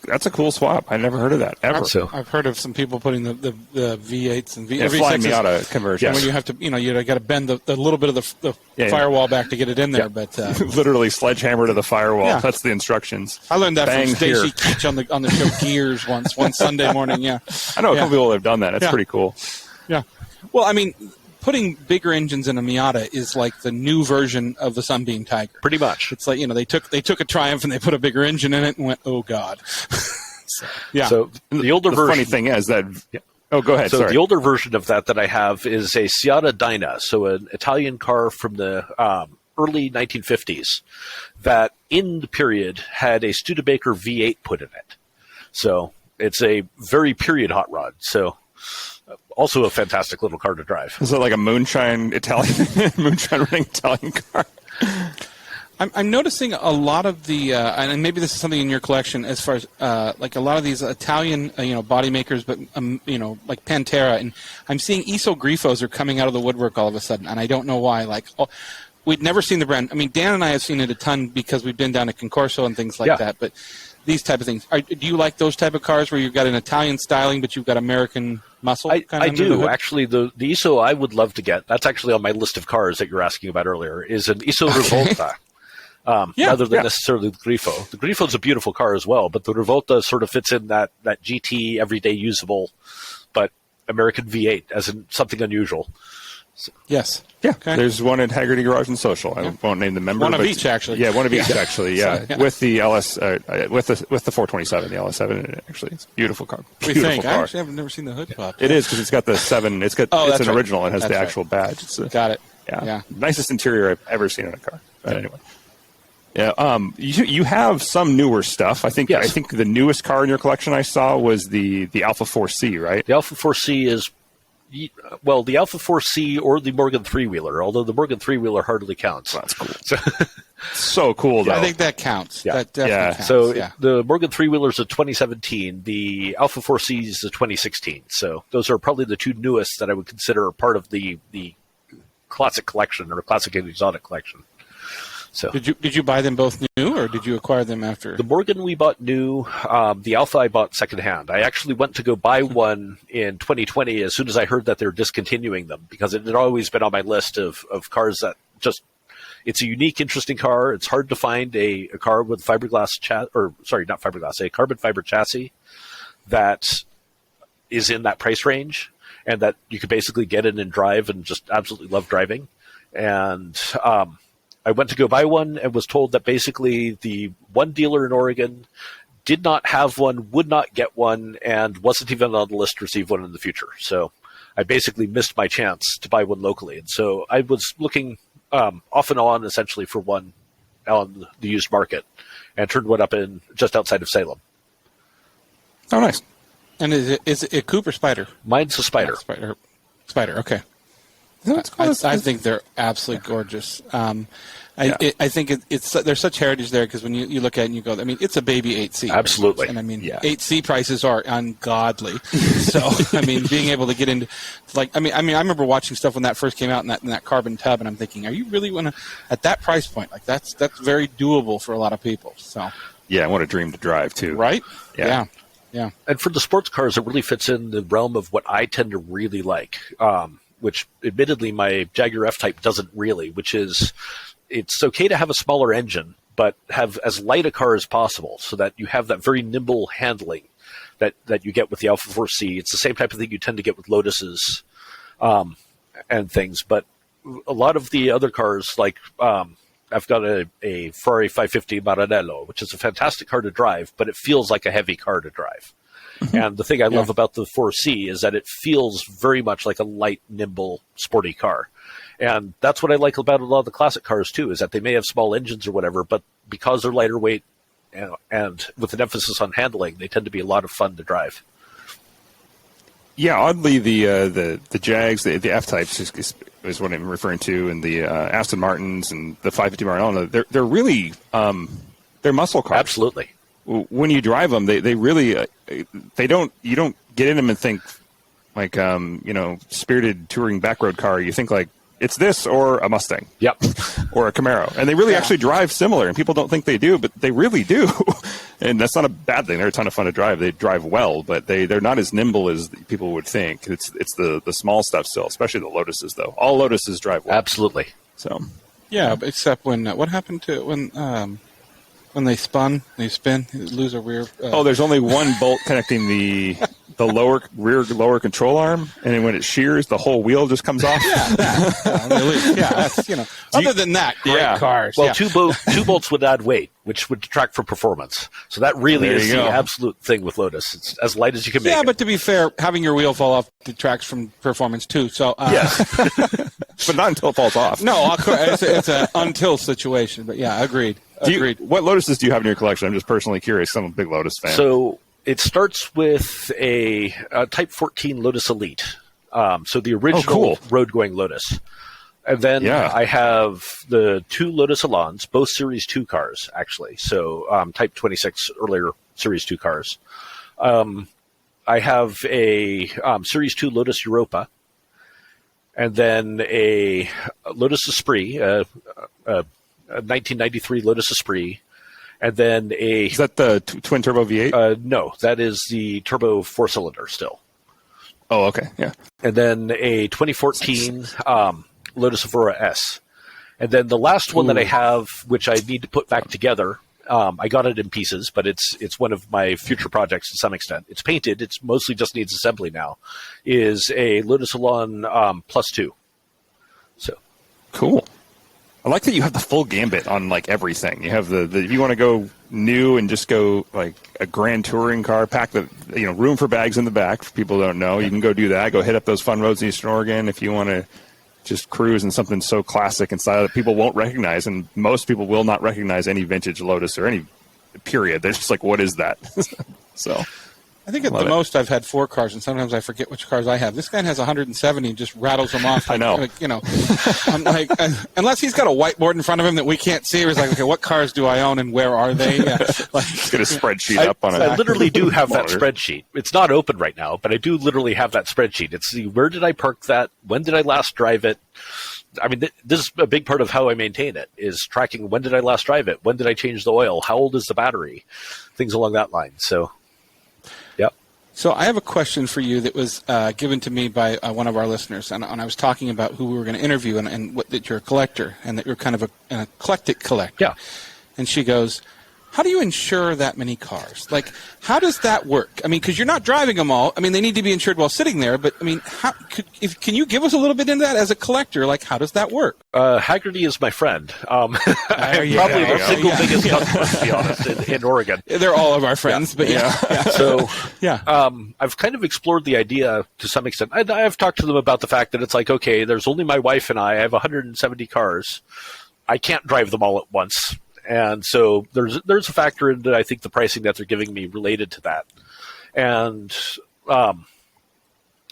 That's a cool swap. I never heard of that, ever. I've heard of some people putting the V8s and V6s. Flying Miata conversion. When you have to, you got to bend the little bit of the firewall back to get it in there. Yeah. But literally sledgehammer to the firewall. Yeah. That's the instructions. I learned that from Stacy Keach on the show Gears one Sunday morning. Yeah, I know a couple people have done that. It's pretty cool. Yeah. Well, I mean, putting bigger engines in a Miata is like the new version of the Sunbeam Tiger. Pretty much. It's like, they took a Triumph and they put a bigger engine in it and went, oh God. So the older version. The funny thing is that. Yeah. Oh, go ahead. So sorry. The older version of that I have is a Seata Dyna, so an Italian car from the early 1950s that in the period had a Studebaker V8 put in it. So it's a very period hot rod. So also a fantastic little car to drive. Is it like a moonshine running Italian car? I'm noticing a lot of the, and maybe this is something in your collection, as far as like a lot of these Italian, body makers, but like Pantera, and I'm seeing Iso Grifos are coming out of the woodwork all of a sudden, and I don't know why. Like, we'd never seen the brand. I mean, Dan and I have seen it a ton because we've been down to Concorso and things like that. But these type of things, do you like those type of cars where you've got an Italian styling, but you've got American muscle? I do actually. The Iso I would love to get. That's actually on my list of cars that you're asking about earlier. Is an Iso Rivolta. Rather than necessarily the Grifo. The Grifo is a beautiful car as well, but the Rivolta sort of fits in that GT everyday usable, but American V8 as in something unusual. Yes. Yeah, Okay. there's one at Haggerty Garage and Social. I won't name the member. One of but each, actually. Yeah, one of each, actually. Yeah, So, yeah. with the LS, with the 427, the LS7. Actually, it's a beautiful car. We Beautiful think. car. I actually have never seen the hood pop. It is because it's got the 7. It's got. Oh, it's that's an right. original. It has That's the right. actual badge. It's Got it. yeah, nicest interior I've ever seen in a car. But anyway. Yeah, you have some newer stuff. I think. Yes. I think the newest car in your collection I saw was the Alpha 4C, right? The Alpha 4C is, well, the Alpha 4C or the Morgan three-wheeler, although the Morgan three-wheeler hardly counts. That's cool. So cool, though. I think that counts. Yeah. That definitely counts. So yeah. the Morgan three-wheeler is a 2017. The Alpha 4C is a 2016. So those are probably the two newest that I would consider part of the classic collection or classic and exotic collection. So Did you buy them both new, or did you acquire them after? the Morgan we bought new. The Alpha I bought secondhand. I actually went to go buy one in 2020 as soon as I heard that they're discontinuing them, because it had always been on my list of cars that just. It's a unique, interesting car. It's hard to find a car with fiberglass not fiberglass, a carbon fiber chassis that is in that price range and that you could basically get in and drive and just absolutely love driving. And I went to go buy one and was told that basically the one dealer in Oregon did not have one, would not get one, and wasn't even on the list to receive one in the future. So I basically missed my chance to buy one locally. And so I was looking off and on essentially for one on the used market and turned one up in just outside of Salem. Oh, nice. And is it a coupe or Spider? Mine's a Spider. Spider. Okay. That's cool. I think they're absolutely gorgeous. I think it's there's such heritage there, because when you look at it and you go, I mean, it's a baby 8C. Absolutely. And I mean, Yeah. 8C prices are ungodly. So, I mean, being able to get into, like, I remember watching stuff when that first came out in that carbon tub, and I'm thinking, are you really want to, at that price point, like that's very doable for a lot of people. So, Yeah, what a dream to drive, too. right? Yeah. Yeah. And for the sports cars, it really fits in the realm of what I tend to really like, which admittedly my Jaguar F-Type doesn't really, which is it's okay to have a smaller engine, but have as light a car as possible so that you have that very nimble handling that you get with the Alpha 4C. It's the same type of thing you tend to get with Lotuses and things. But a lot of the other cars, like I've got a Ferrari 550 Maranello, which is a fantastic car to drive, but it feels like a heavy car to drive. And the thing I love about the 4C is that it feels very much like a light, nimble, sporty car. And that's what I like about a lot of the classic cars, too, is that they may have small engines or whatever, but because they're lighter weight and with an emphasis on handling, they tend to be a lot of fun to drive. Yeah, oddly, the Jags, the F-Types is what I'm referring to, and the Aston Martins and the 550 Maranello, they're really they're muscle cars. Absolutely. When you drive them, they really you don't get in them and think like spirited touring backroad car. You think like it's this or a Mustang, Yep. or a Camaro, and they really actually drive similar. And people don't think they do, but they really do. And that's not a bad thing. They're a ton of fun to drive. They drive well, but they're not as nimble as people would think. It's the small stuff still, especially the Lotuses though. All Lotuses drive well. Absolutely. So Yeah, except when what happened to when they spin, they lose a rear. there's only one bolt connecting the rear lower control arm, and then when it shears, the whole wheel just comes off. That's, other than that, great cars. Well, two bolts would add weight, which would detract from performance. So that really There is you the go. absolute thing with Lotus. It's as light as you can make Yeah, it. but to be fair, having your wheel fall off detracts from performance too. So But not until it falls off. no, it's an until situation. But yeah, agreed. What Lotuses do you have in your collection? I'm just personally curious. I'm a big Lotus fan. So it starts with a Type 14 Lotus Elite. So the original road-going Lotus. And then I have the two Lotus Elans, both Series 2 cars, actually. So Type 26 earlier Series 2 cars. I have a Series 2 Lotus Europa. And then a Lotus Esprit, a 1993 Lotus Esprit. And then is that the twin turbo V8? No, that is the turbo 4-cylinder still. Oh, okay, yeah. And then a 2014 Lotus Evora S. And then the last one that I have, which I need to put back together, I got it in pieces, but it's one of my future projects to some extent. It's painted. It's mostly just needs assembly now. Is a Lotus Elan Plus 2. So Cool. I like that you have the full gambit on like everything. You have the if you want to go new and just go like a grand touring car, pack the room for bags in the back. For people who don't know, you can go do that. Go hit up those fun roads in Eastern Oregon. If you want to just cruise in something so classic and style that people won't recognize, and most people will not recognize any vintage Lotus or any period. They're just like, what is that? So. I think at the most I've had 4 cars, and sometimes I forget which cars I have. This guy has 170 and just rattles them off. I know. I'm like, unless he's got a whiteboard in front of him that we can't see, he's like, okay, what cars do I own and where are they? He's got a spreadsheet up on it. I literally do have that spreadsheet. It's not open right now, but I do literally have that spreadsheet. It's where did I park that? When did I last drive it? I mean, this is a big part of how I maintain it, is tracking when did I last drive it? When did I change the oil? How old is the battery? Things along that line. So... Yep. So I have a question for you that was given to me by one of our listeners, and I was talking about who we were going to interview and that you're a collector and that you're kind of an eclectic collector. Yeah. And she goes, how do you insure that many cars? Like, how does that work? I mean, because you're not driving them all. I mean, they need to be insured while sitting there, but I mean, can you give us a little bit into that as a collector? Like, how does that work? Haggerty is my friend. I'm probably the single biggest customer, to be honest, in Oregon. They're all of our friends, but yeah. So, yeah. I've kind of explored the idea to some extent. I've talked to them about the fact that it's like, okay, there's only my wife and I have 170 cars. I can't drive them all at once. And so there's a factor in, I think, the pricing that they're giving me related to that. And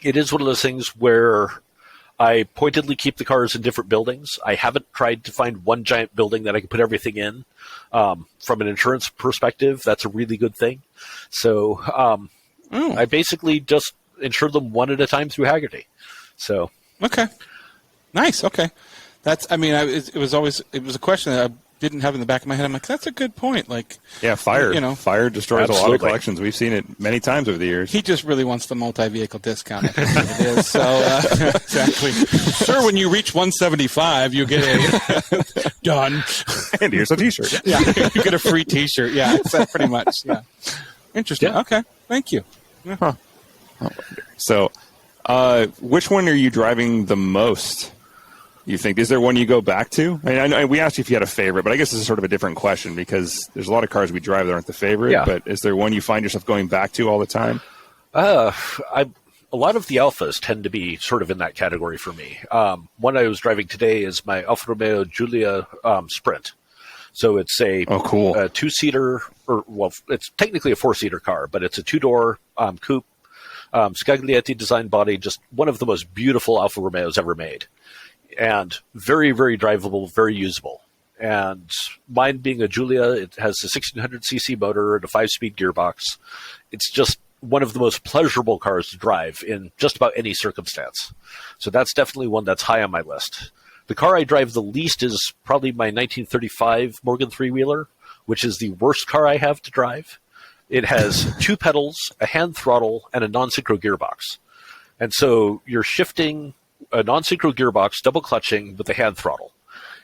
it is one of those things where I pointedly keep the cars in different buildings. I haven't tried to find one giant building that I can put everything in. From an insurance perspective, that's a really good thing. So I basically just insure them one at a time through Haggerty. So okay, nice. Okay, that's. I mean, it was a question that I didn't have in the back of my head. I'm like, that's a good point. Like, yeah, fire destroys absolutely. a lot of collections. We've seen it many times over the years. He just really wants the multi-vehicle discount. I think it is. So exactly. Sure, when you reach 175, you get a done. And here's a T-shirt. Yeah, you get a free T-shirt. Yeah, that's pretty much. Yeah, interesting. Yeah. Okay, thank you. Yeah. Huh. So, which one are you driving the most? You think, is there one you go back to? I mean, I know we asked you if you had a favorite, but I guess this is sort of a different question because there's a lot of cars we drive that aren't the favorite. Yeah. But is there one you find yourself going back to all the time? A lot of the Alphas tend to be sort of in that category for me. One I was driving today is my Alfa Romeo Giulia Sprint. So it's a two-seater, it's technically a four-seater car, but it's a two-door coupe, Scaglietti design body, just one of the most beautiful Alfa Romeos ever made. And very, very drivable, very usable. And mine being a Giulia, it has a 1600cc motor and a 5-speed gearbox. It's just one of the most pleasurable cars to drive in just about any circumstance. So that's definitely one that's high on my list. The car I drive the least is probably my 1935 Morgan three-wheeler, which is the worst car I have to drive. It has 2 pedals, a hand throttle, and a non-synchro gearbox. And so you're shifting a non-synchro gearbox, double clutching with a hand throttle.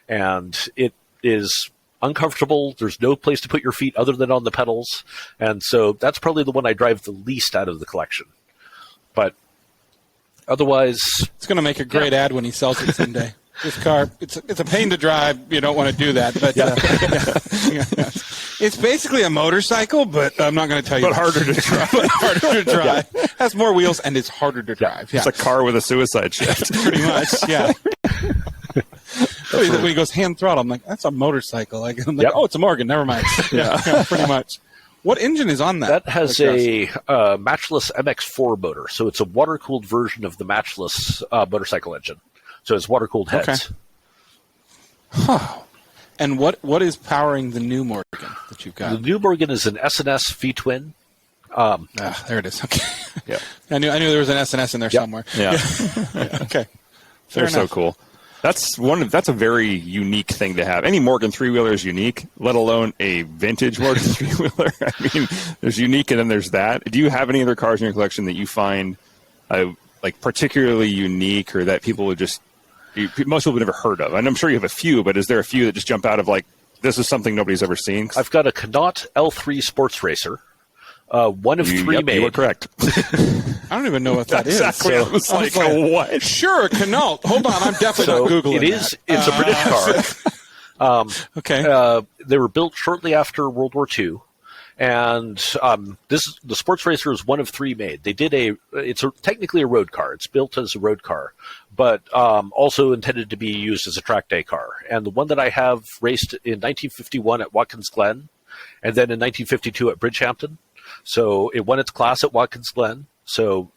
And it is uncomfortable. There's no place to put your feet other than on the pedals. And so that's probably the one I drive the least out of the collection. But otherwise... It's going to make a great ad when he sells it someday. This car, it's a pain to drive. You don't want to do that. But it's basically a motorcycle, but I'm not going to tell you. But harder to drive. Harder to drive. Yeah. Has more wheels, and it's harder to drive. Yeah. It's a car with a suicide shift. Pretty much, yeah. When he goes hand throttle, I'm like, that's a motorcycle. I'm like, oh, it's a Morgan. Never mind. Yeah, pretty much. What engine is on that? That has a Matchless MX-4 motor. So it's a water-cooled version of the Matchless motorcycle engine. So it's water-cooled heads. Okay. Huh. And what is powering the new Morgan that you've got? The new Morgan is an S&S V-twin. There it is. Okay. Yeah. I knew there was an S&S in there somewhere. Yeah. Okay. They're so cool. That's a very unique thing to have. Any Morgan three-wheeler is unique, let alone a vintage Morgan three-wheeler. I mean, there's unique and then there's that. Do you have any other cars in your collection that you find like particularly unique or that people would just most people have never heard of? And I'm sure you have a few, but is there a few that just jump out of like, this is something nobody's ever seen? I've got a Connaught L3 sports racer. One of three Yep, made. you were correct. I don't even know what that is. Exactly. I was like, what? Sure, Canalt. Hold on, I'm definitely not Googling it is. that. It's a British car. Okay. They were built shortly after World War II, and the sports racer is one of three made. They did technically a road car. It's built as a road car, but also intended to be used as a track day car. And the one that I have raced in 1951 at Watkins Glen, and then in 1952 at Bridgehampton. So it won its class at Watkins Glen. So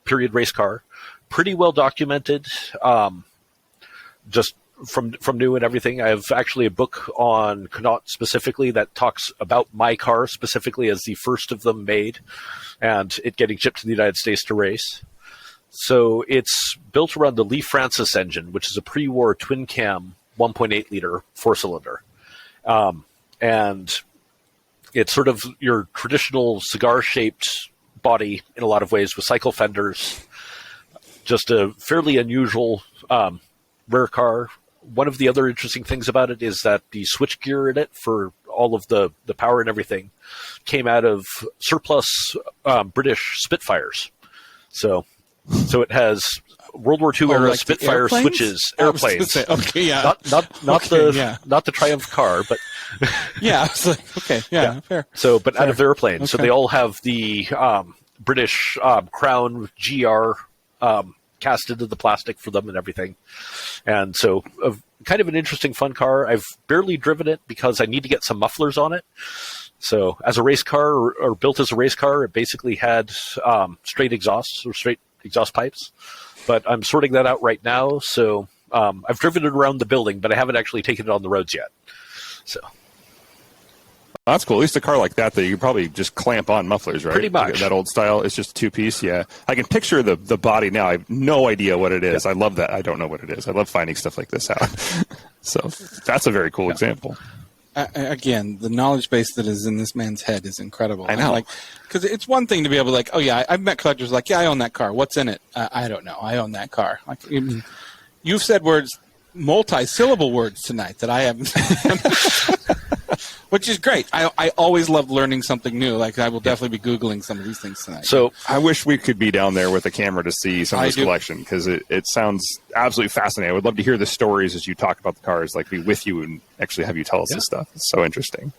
period race car, pretty well documented. Just from new and everything. I have actually a book on Connaught specifically that talks about my car specifically as the first of them made, and it getting shipped to the United States to race. So it's built around the Lee Francis engine, which is a pre-war twin-cam 1.8 liter four-cylinder. And it's sort of your traditional cigar-shaped body in a lot of ways with cycle fenders. Just a fairly unusual rare car. One of the other interesting things about it is that the switchgear in it for all of the power and everything came out of surplus British Spitfires. So it has World War II era like Spitfire switches, airplanes. Say, okay, yeah. Not the Triumph car, but yeah, I was like, okay, yeah. Fair. So, but fair. out of airplanes. Okay. So they all have the British Crown GR cast into the plastic for them and everything. And so kind of an interesting, fun car. I've barely driven it because I need to get some mufflers on it. So as a race car or built as a race car, it basically had straight exhausts or straight exhaust pipes. But I'm sorting that out right now. So I've driven it around the building, but I haven't actually taken it on the roads yet. So that's cool. At least a car like that you could probably just clamp on mufflers, right? Pretty much. That old style. It's just a two-piece, yeah. I can picture the body now. I have no idea what it is. Yeah. I love that. I don't know what it is. I love finding stuff like this out. So that's a very cool example. Again, the knowledge base that is in this man's head is incredible. I know. Because it's one thing to be able to oh yeah, I've met collectors like, yeah, I own that car. What's in it? I don't know. I own that car. Like, you've said words, multi-syllable words tonight that I haven't. Which is great. I always love learning something new. Like, I will definitely be Googling some of these things tonight. So I wish we could be down there with a camera to see some of this collection, because it sounds absolutely fascinating. I would love to hear the stories as you talk about the cars, like be with you and actually have you tell us this stuff. It's so interesting.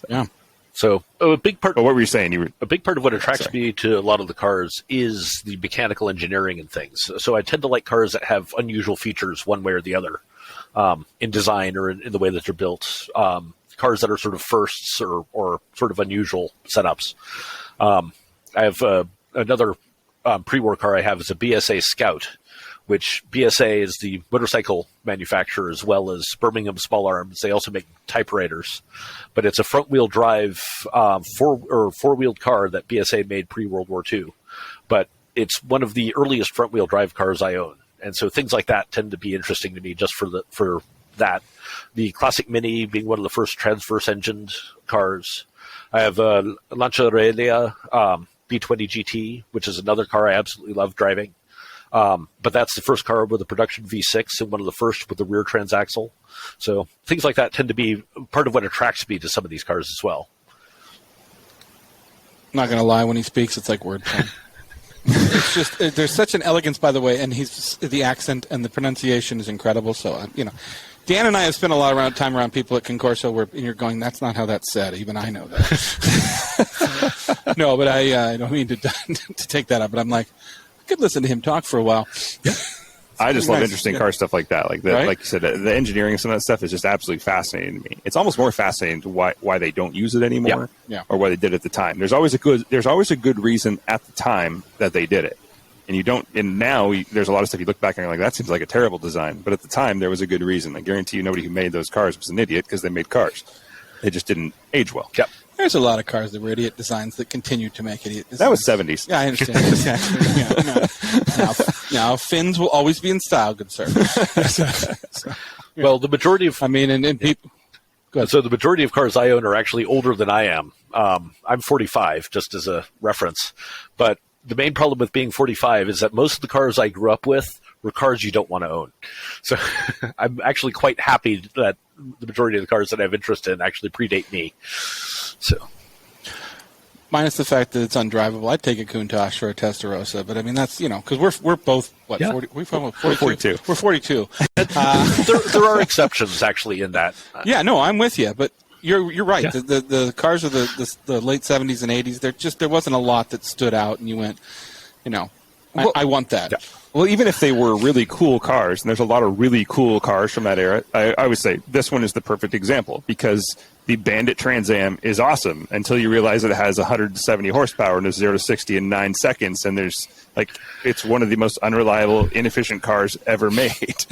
Yeah. So a big part. But what were you saying? A big part of what attracts me to a lot of the cars is the mechanical engineering and things. So I tend to like cars that have unusual features one way or the other, in design or in the way that they're built. Cars that are sort of firsts or sort of unusual setups. I have another pre-war car I have is a Bsa Scout, which Bsa is the motorcycle manufacturer as well as Birmingham Small Arms. They also make typewriters, but it's a front-wheel drive four-wheeled car that Bsa made pre-World War II. But it's one of the earliest front-wheel drive cars I own, and so things like that tend to be interesting to me just for that. The Classic Mini being one of the first transverse-engined cars. I have a Lancia Aurelia B20 GT, which is another car I absolutely love driving. But that's the first car with a production V6 and one of the first with the rear transaxle. So things like that tend to be part of what attracts me to some of these cars as well. I'm not going to lie, when he speaks, it's like wordplay. It's just, there's such an elegance, by the way, and the accent and the pronunciation is incredible. So, Dan and I have spent a lot of time around people at Concorso where you're going, that's not how that's said. Even I know that. No, but I don't mean to take that up. But I'm like, I could listen to him talk for a while. I just love interesting car stuff like that. Like Right? Like you said, the engineering and some of that stuff is just absolutely fascinating to me. It's almost more fascinating to why they don't use it anymore, or why they did it at the time. There's always a good reason at the time that they did it. And now there's a lot of stuff you look back and you're like, that seems like a terrible design. But at the time, there was a good reason. I guarantee you nobody who made those cars was an idiot because they made cars. They just didn't age well. Yep. There's a lot of cars that were idiot designs that continue to make idiot designs. That was 70s. Yeah, I understand. Exactly. Now, fins will always be in style, good sir. Well, the majority of... and people... Go ahead. So the majority of cars I own are actually older than I am. I'm 45, just as a reference. But the main problem with being 45 is that most of the cars I grew up with were cars you don't want to own. So I'm actually quite happy that the majority of the cars that I have interest in actually predate me. So Minus the fact that it's undrivable. I'd take a Countach or a Testarossa, but I mean that's because we're both what 40, we're 42. We're 42. There are exceptions actually in that. Yeah, no, I'm with you, but you're right. Yeah. The cars of the late 70s and 80s, there wasn't a lot that stood out, and you went, I want that. Yeah. Well, even if they were really cool cars, and there's a lot of really cool cars from that era, I would say this one is the perfect example because the Bandit Trans Am is awesome until you realize that it has 170 horsepower and is 0 to 60 in 9 seconds, and it's one of the most unreliable, inefficient cars ever made.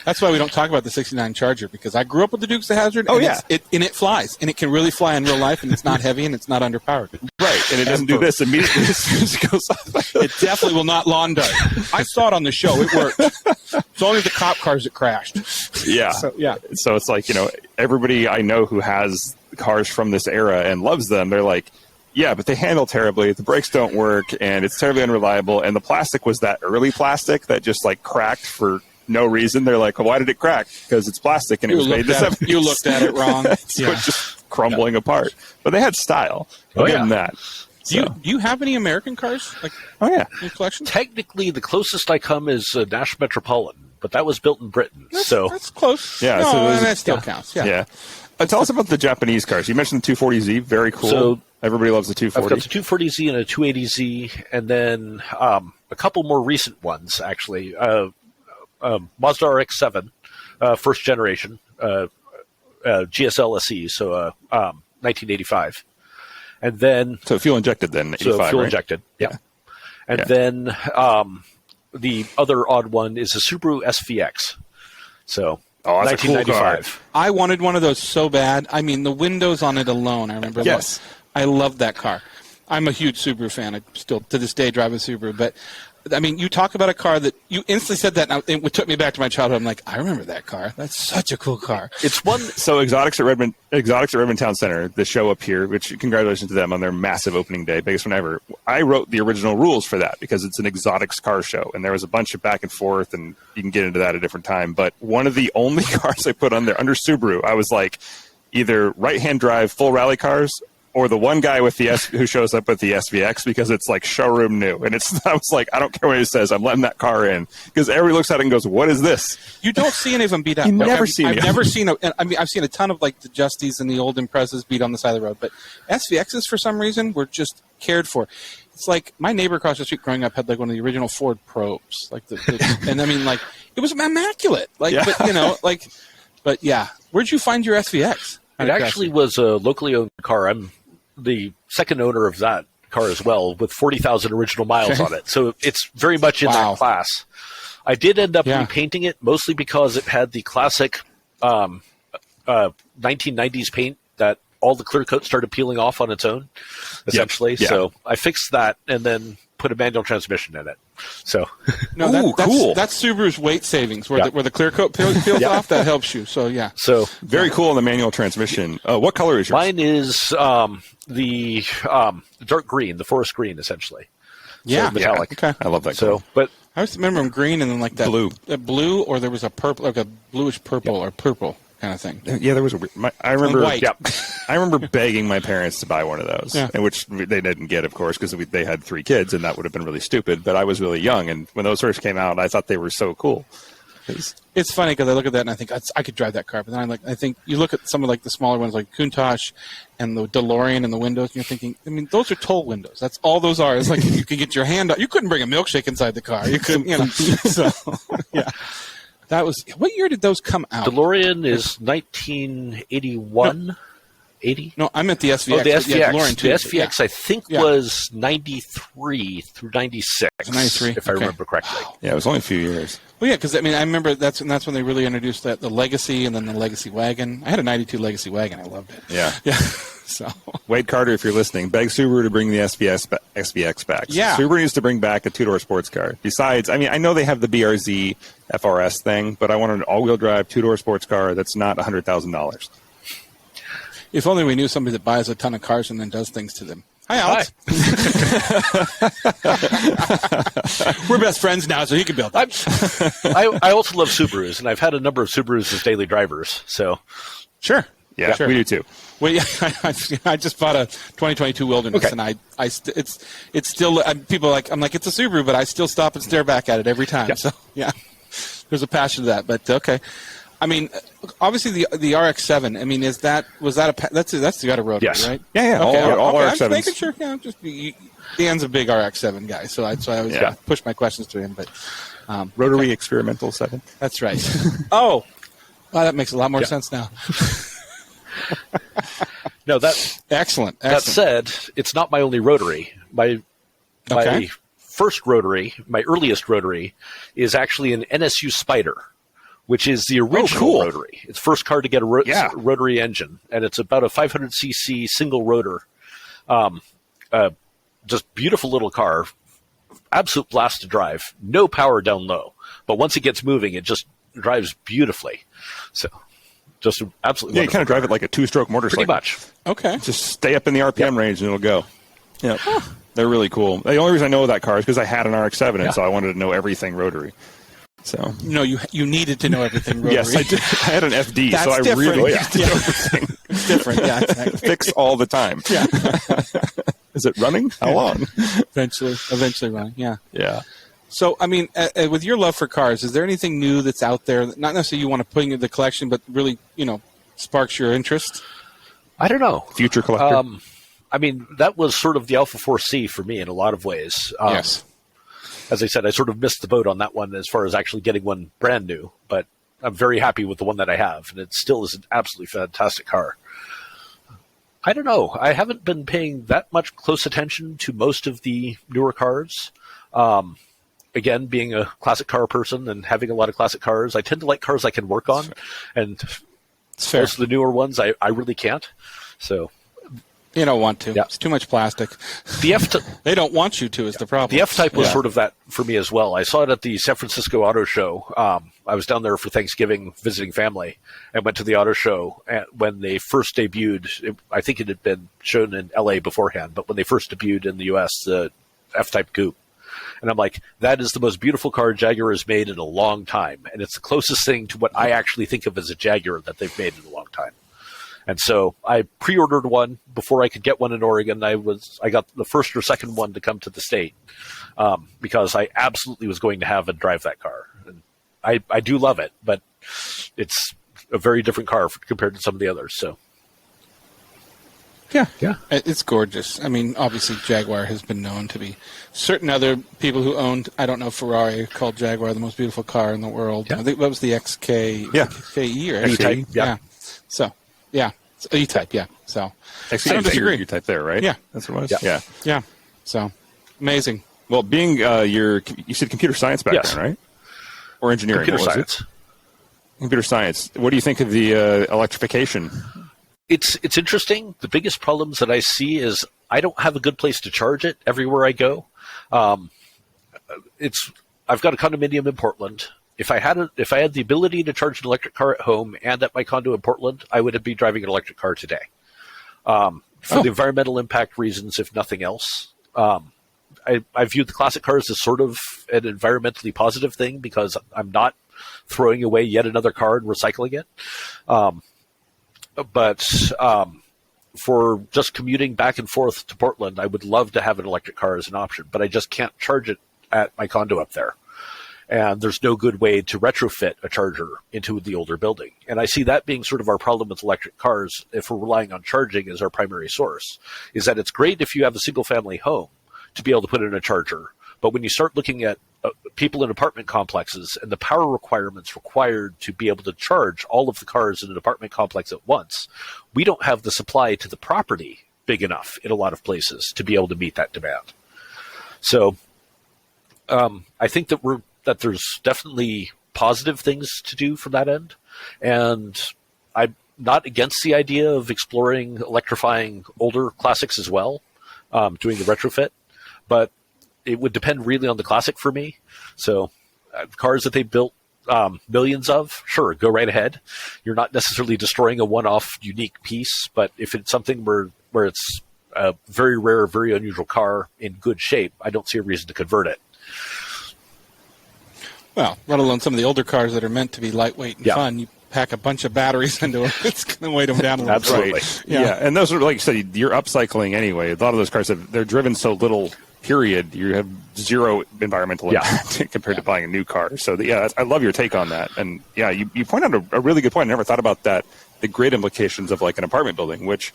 That's why we don't talk about the 69 Charger, because I grew up with the Dukes of Hazzard. Oh, and yeah. It flies, and it can really fly in real life, and it's not heavy, and it's not underpowered. Right, and it doesn't do this immediately as soon as it goes off. It definitely will not lawn dart. I saw it on the show. It worked. It's only the cop cars that crashed. Yeah. So it's like, everybody I know who has cars from this era and loves them, they're like, yeah, but they handle terribly, the brakes don't work, and it's terribly unreliable, and the plastic was that early plastic that just, cracked for no reason. They're like, well, why did it crack? Because it's plastic and it was made in the 70s. You looked at it wrong. So it's just crumbling apart. But they had style. I'll give them that. Do you have any American cars? Oh, yeah. In your collection? Technically, the closest I come is a Nash Metropolitan, but that was built in Britain. That's close. Yeah, no, so that still counts. Yeah. Tell us about the Japanese cars. You mentioned the 240Z. Very cool. So everybody loves the 240. I've got the 240Z and a 280Z, and then a couple more recent ones, actually. Mazda RX-7, first generation, GSL SE, so 1985. And then... So fuel injected then, 85, so fuel right? injected, yeah. And then the other odd one is a Subaru SVX. So... Oh, that's 1995. A cool car. I wanted one of those so bad. I mean, the windows on it alone, I remember. Yes. I loved that car. I'm a huge Subaru fan. I still, to this day, drive a Subaru. But, I mean, you talk about a car that you instantly said that, and it took me back to my childhood. I'm like, I remember that car. That's such a cool car. It's one. So Exotics at Redmond Town Center, the show up here, which congratulations to them on their massive opening day, biggest one ever. I wrote the original rules for that because it's an exotics car show, and there was a bunch of back and forth, and you can get into that at a different time. But one of the only cars I put on there under Subaru, I was like, either right-hand drive full rally cars, or the one guy with who shows up with the SVX because it's like showroom new. And I was like, I don't care what it says. I'm letting that car in because everybody looks at it and goes, what is this? You don't see any of them beat up. I've never seen I've seen a ton of the Justies and the old Imprezas beat on the side of the road, but SVXs for some reason were just cared for. It's like my neighbor across the street growing up had one of the original Ford Probes, and I mean it was immaculate. But yeah, where'd you find your SVX? It actually was a locally owned car. I'm the second owner of that car as well, with 40,000 original miles on it. So it's very much in that class. I did end up repainting it, mostly because it had the classic 1990s paint that all the clear coat started peeling off on its own, essentially. Yep. Yeah. So I fixed that and then put a manual transmission in it. So cool. That's Subaru's weight savings, where the clear coat peels off. That helps you. So yeah. So very cool on the manual transmission. What color is yours? Mine is the dark green, the forest green, essentially. Yeah, so metallic. Okay. I love that color. So, but I just remember them green and then that blue, or there was a purple, like a bluish purple or purple kind of thing. Yeah, there was I remember. White. Yeah, I remember begging my parents to buy one of those, and which they didn't get, of course, because they had 3 kids, and that would have been really stupid. But I was really young, and when those first came out, I thought they were so cool. It's funny because I look at that and I think I could drive that car, but then I think you look at some of the smaller ones like Countach and the DeLorean and the windows, and you're thinking, I mean, those are toll windows. That's all those are. It's like you could get your hand out. You couldn't bring a milkshake inside the car. You couldn't, So yeah, that was. What year did those come out? DeLorean is 1981. 80? No, I meant the SVX. Oh, the SVX. Yeah, DeLorean too, the SVX, I think, was 93 through 96. 93, if I remember correctly. Yeah, it was only a few years. Well, yeah, because I remember that's when they really introduced the Legacy and then the Legacy wagon. I had a '92 Legacy wagon. I loved it. Yeah. So Wade Carter, if you're listening, beg Subaru to bring the SVX back. Yeah. Subaru needs to bring back a 2-door sports car. Besides, I know they have the BRZ FRS thing, but I want an all-wheel drive 2-door sports car that's not $100,000. If only we knew somebody that buys a ton of cars and then does things to them. Hi, Alex. We're best friends now, so he can build them. I also love Subarus, and I've had a number of Subarus as daily drivers. So, sure. Yeah, Sure. we do too. Well, yeah, I just bought a 2022 Wilderness, Okay. and it's still people are like, I'm like, it's a Subaru, but I still stop and stare back at it every time. Yeah. So yeah, there's a passion to that. But okay, I mean, obviously the RX-7. I mean, that's got a rotary, Yes. right? Yeah. Okay, All I'm just RX-7s. making sure. Yeah, Dan's a big RX-7 guy, so I always push my questions to him. But Rotary okay. experimental 7. That's right. Oh, well, that makes a lot more sense now. No, that Excellent. that said, it's not my only rotary. My Okay. first rotary, my earliest rotary, is actually an NSU Spider, which is the original cool. rotary. It's the first car to get a rotary engine, and it's about a 500cc single rotor. Just beautiful little car, absolute blast to drive. No power down low, but once it gets moving, it just drives beautifully. So, just absolutely. Yeah, you kind of drive it like a 2-stroke motorcycle. pretty much. Okay. Just stay up in the RPM range and it'll go. Yeah, they're really cool. The only reason I know that car is because I had an RX-7, and so I wanted to know everything rotary. So No, you needed to know everything rotary. yes, I did. I had an FD, That's so I different. really Yeah. used to know everything. It's different. Yeah, exactly. Fix all the time. Yeah. Is it running? How long? Eventually running. Yeah. Yeah. So, I mean, with your love for cars, is there anything new that's out there? Not necessarily you want to put in the collection, but really, sparks your interest? I don't know. Future collector. I mean, that was sort of the Alpha 4C for me in a lot of ways. Yes. As I said, I sort of missed the boat on that one as far as actually getting one brand new, but I'm very happy with the one that I have, and it still is an absolutely fantastic car. I don't know. I haven't been paying that much close attention to most of the newer cars. Again, being a classic car person and having a lot of classic cars, I tend to like cars I can work on, and It's fair. most of the newer ones I really can't. So You don't want to. Yeah. It's too much plastic. the They don't want you to is the problem. The F-Type was Yeah. sort of that for me as well. I saw it at the San Francisco Auto Show. I was down there for Thanksgiving visiting family and went to the auto show when they first debuted. I think it had been shown in LA beforehand, but when they first debuted in the US, the F-Type Coupe. And I'm like, that is the most beautiful car Jaguar has made in a long time. And it's the closest thing to what I actually think of as a Jaguar that they've made in a long time. And so I pre-ordered one before I could get one in Oregon. I got the first or second one to come to the state because I absolutely was going to have and drive that car. And I do love it, but it's a very different car compared to some of the others. So Yeah. Yeah. It's gorgeous. I mean, obviously, Jaguar has been known to be. Certain other people who owned, I don't know, Ferrari called Jaguar the most beautiful car in the world. Yeah. I think that was the XK, Yeah. XKE or E-Type, XKE. yeah. So, yeah. It's E-Type, yeah. So, Actually, I don't disagree. You type there, right? Yeah. That's what it was? Yeah. Yeah. So, amazing. Well, being you said computer science background, Yes. right? Or engineering? computer what was it? science. Computer science. What do you think of the electrification? It's interesting. The biggest problems that I see is I don't have a good place to charge it everywhere I go. I've got a condominium in Portland. If I had the ability to charge an electric car at home and at my condo in Portland, I would be driving an electric car today. For the environmental impact reasons, if nothing else. I view the classic cars as sort of an environmentally positive thing because I'm not throwing away yet another car and recycling it. But for just commuting back and forth to Portland, I would love to have an electric car as an option, but I just can't charge it at my condo up there. And there's no good way to retrofit a charger into the older building. And I see that being sort of our problem with electric cars, if we're relying on charging as our primary source, is that it's great if you have a single-family home to be able to put in a charger. But when you start looking at people in apartment complexes and the power requirements required to be able to charge all of the cars in an apartment complex at once, we don't have the supply to the property big enough in a lot of places to be able to meet that demand. So I think that there's definitely positive things to do from that end. And I'm not against the idea of exploring electrifying older classics as well, doing the retrofit. But it would depend really on the classic for me. So cars that they built millions of, sure, go right ahead. You're not necessarily destroying a one-off unique piece, but if it's something where it's a very rare, very unusual car in good shape, I don't see a reason to convert it. Well, let alone some of the older cars that are meant to be lightweight and fun. pack a bunch of batteries into them, it's going to weight them down a little bit. Absolutely. Right. Yeah. And those are, like you said, you're upcycling anyway. A lot of those cars, they're driven so little, period. You have zero environmental impact compared to buying a new car. So, I love your take on that. And, you point out a really good point. I never thought about that, the grid implications of, like, an apartment building, which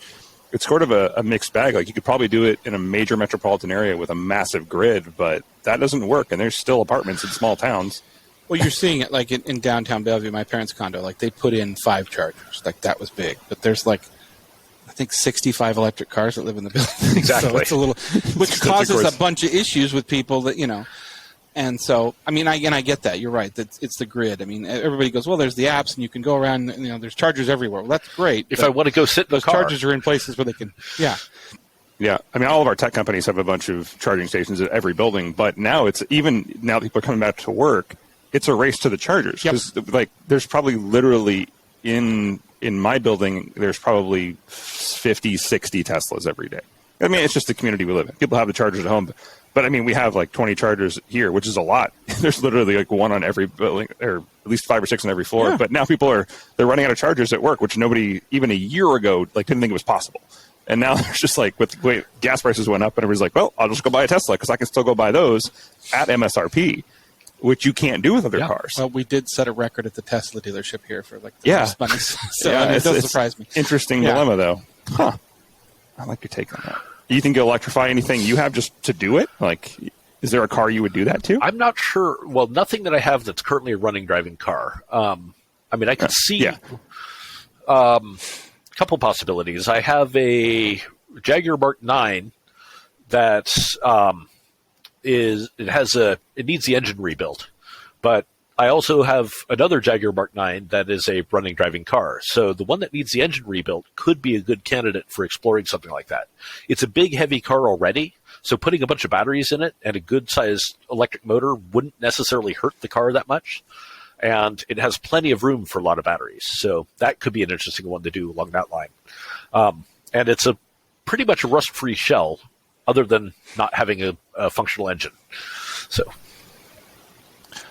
it's sort of a mixed bag. Like, you could probably do it in a major metropolitan area with a massive grid, but that doesn't work. And there's still apartments in small towns. Well, you're seeing it like in downtown Bellevue, my parents' condo. Like they put in 5 chargers. Like that was big. But there's I think 65 electric cars that live in the building. Exactly. So it's a little, which causes a bunch of issues with people that And so, I mean, I get that. You're right. It's the grid. I mean, everybody goes, well, there's the apps, and you can go around. There's chargers everywhere. Well, that's great. If I want to go sit in the car, chargers are in places where they can. Yeah. Yeah, I mean, all of our tech companies have a bunch of charging stations at every building, but now now people are coming back to work. It's a race to the chargers. Because, there's probably literally in my building, there's probably 50, 60 Teslas every day. I mean, it's just the community we live in. People have the chargers at home, but I mean, we have 20 chargers here, which is a lot. There's literally one on every building, or at least 5 or 6 on every floor. Yeah. But now they're running out of chargers at work, which nobody even a year ago didn't think it was possible. And now there's just gas prices went up, and everybody's like, well, I'll just go buy a Tesla because I can still go buy those at MSRP. Which you can't do with other cars. Well, we did set a record at the Tesla dealership here for the most money. So it does surprise me. Interesting dilemma, though. Huh. I like your take on that. You think you'll electrify anything you have just to do it? Is there a car you would do that to? I'm not sure. Well, nothing that I have that's currently a running driving car. I mean, I could see a couple possibilities. I have a Jaguar Mark 9 that it needs the engine rebuilt, but I also have another Jaguar Mark 9 that is a running driving car. So the one that needs the engine rebuilt could be a good candidate for exploring something like that. It's a big, heavy car already, so putting a bunch of batteries in it and a good-sized electric motor wouldn't necessarily hurt the car that much, and it has plenty of room for a lot of batteries. So that could be an interesting one to do along that line. And it's pretty much a rust-free shell, other than not having a functional engine. So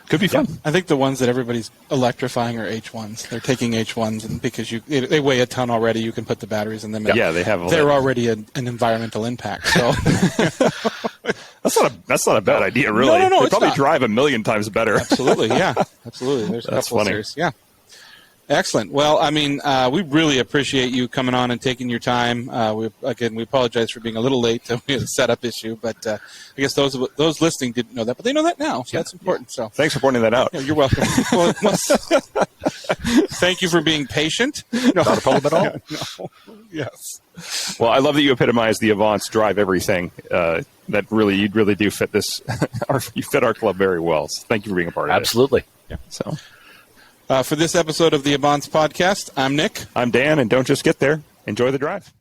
could be fun. I think the ones that everybody's electrifying are H1s. They're taking H1s, and because they weigh a ton already, you can put the batteries in them. Yeah, they have. They're already an environmental impact. So that's not a bad idea, really. No, they it's probably not. drive a million times better. Absolutely, yeah, absolutely. There's a couple of series. Yeah. Excellent. Well, I mean, we really appreciate you coming on and taking your time. We apologize for being a little late. We had a setup issue, but I guess those listening didn't know that, but they know that now, so that's important. So thanks for pointing that out. Yeah, you're welcome. Thank you for being patient. Not a problem at all. No. Yes. Well, I love that you epitomize the Avants drive everything. You really do fit this. You fit our club very well. So thank you for being a part of it. Absolutely. Yeah. So. For this episode of the Avants podcast, I'm Nick. I'm Dan, and don't just get there. Enjoy the drive.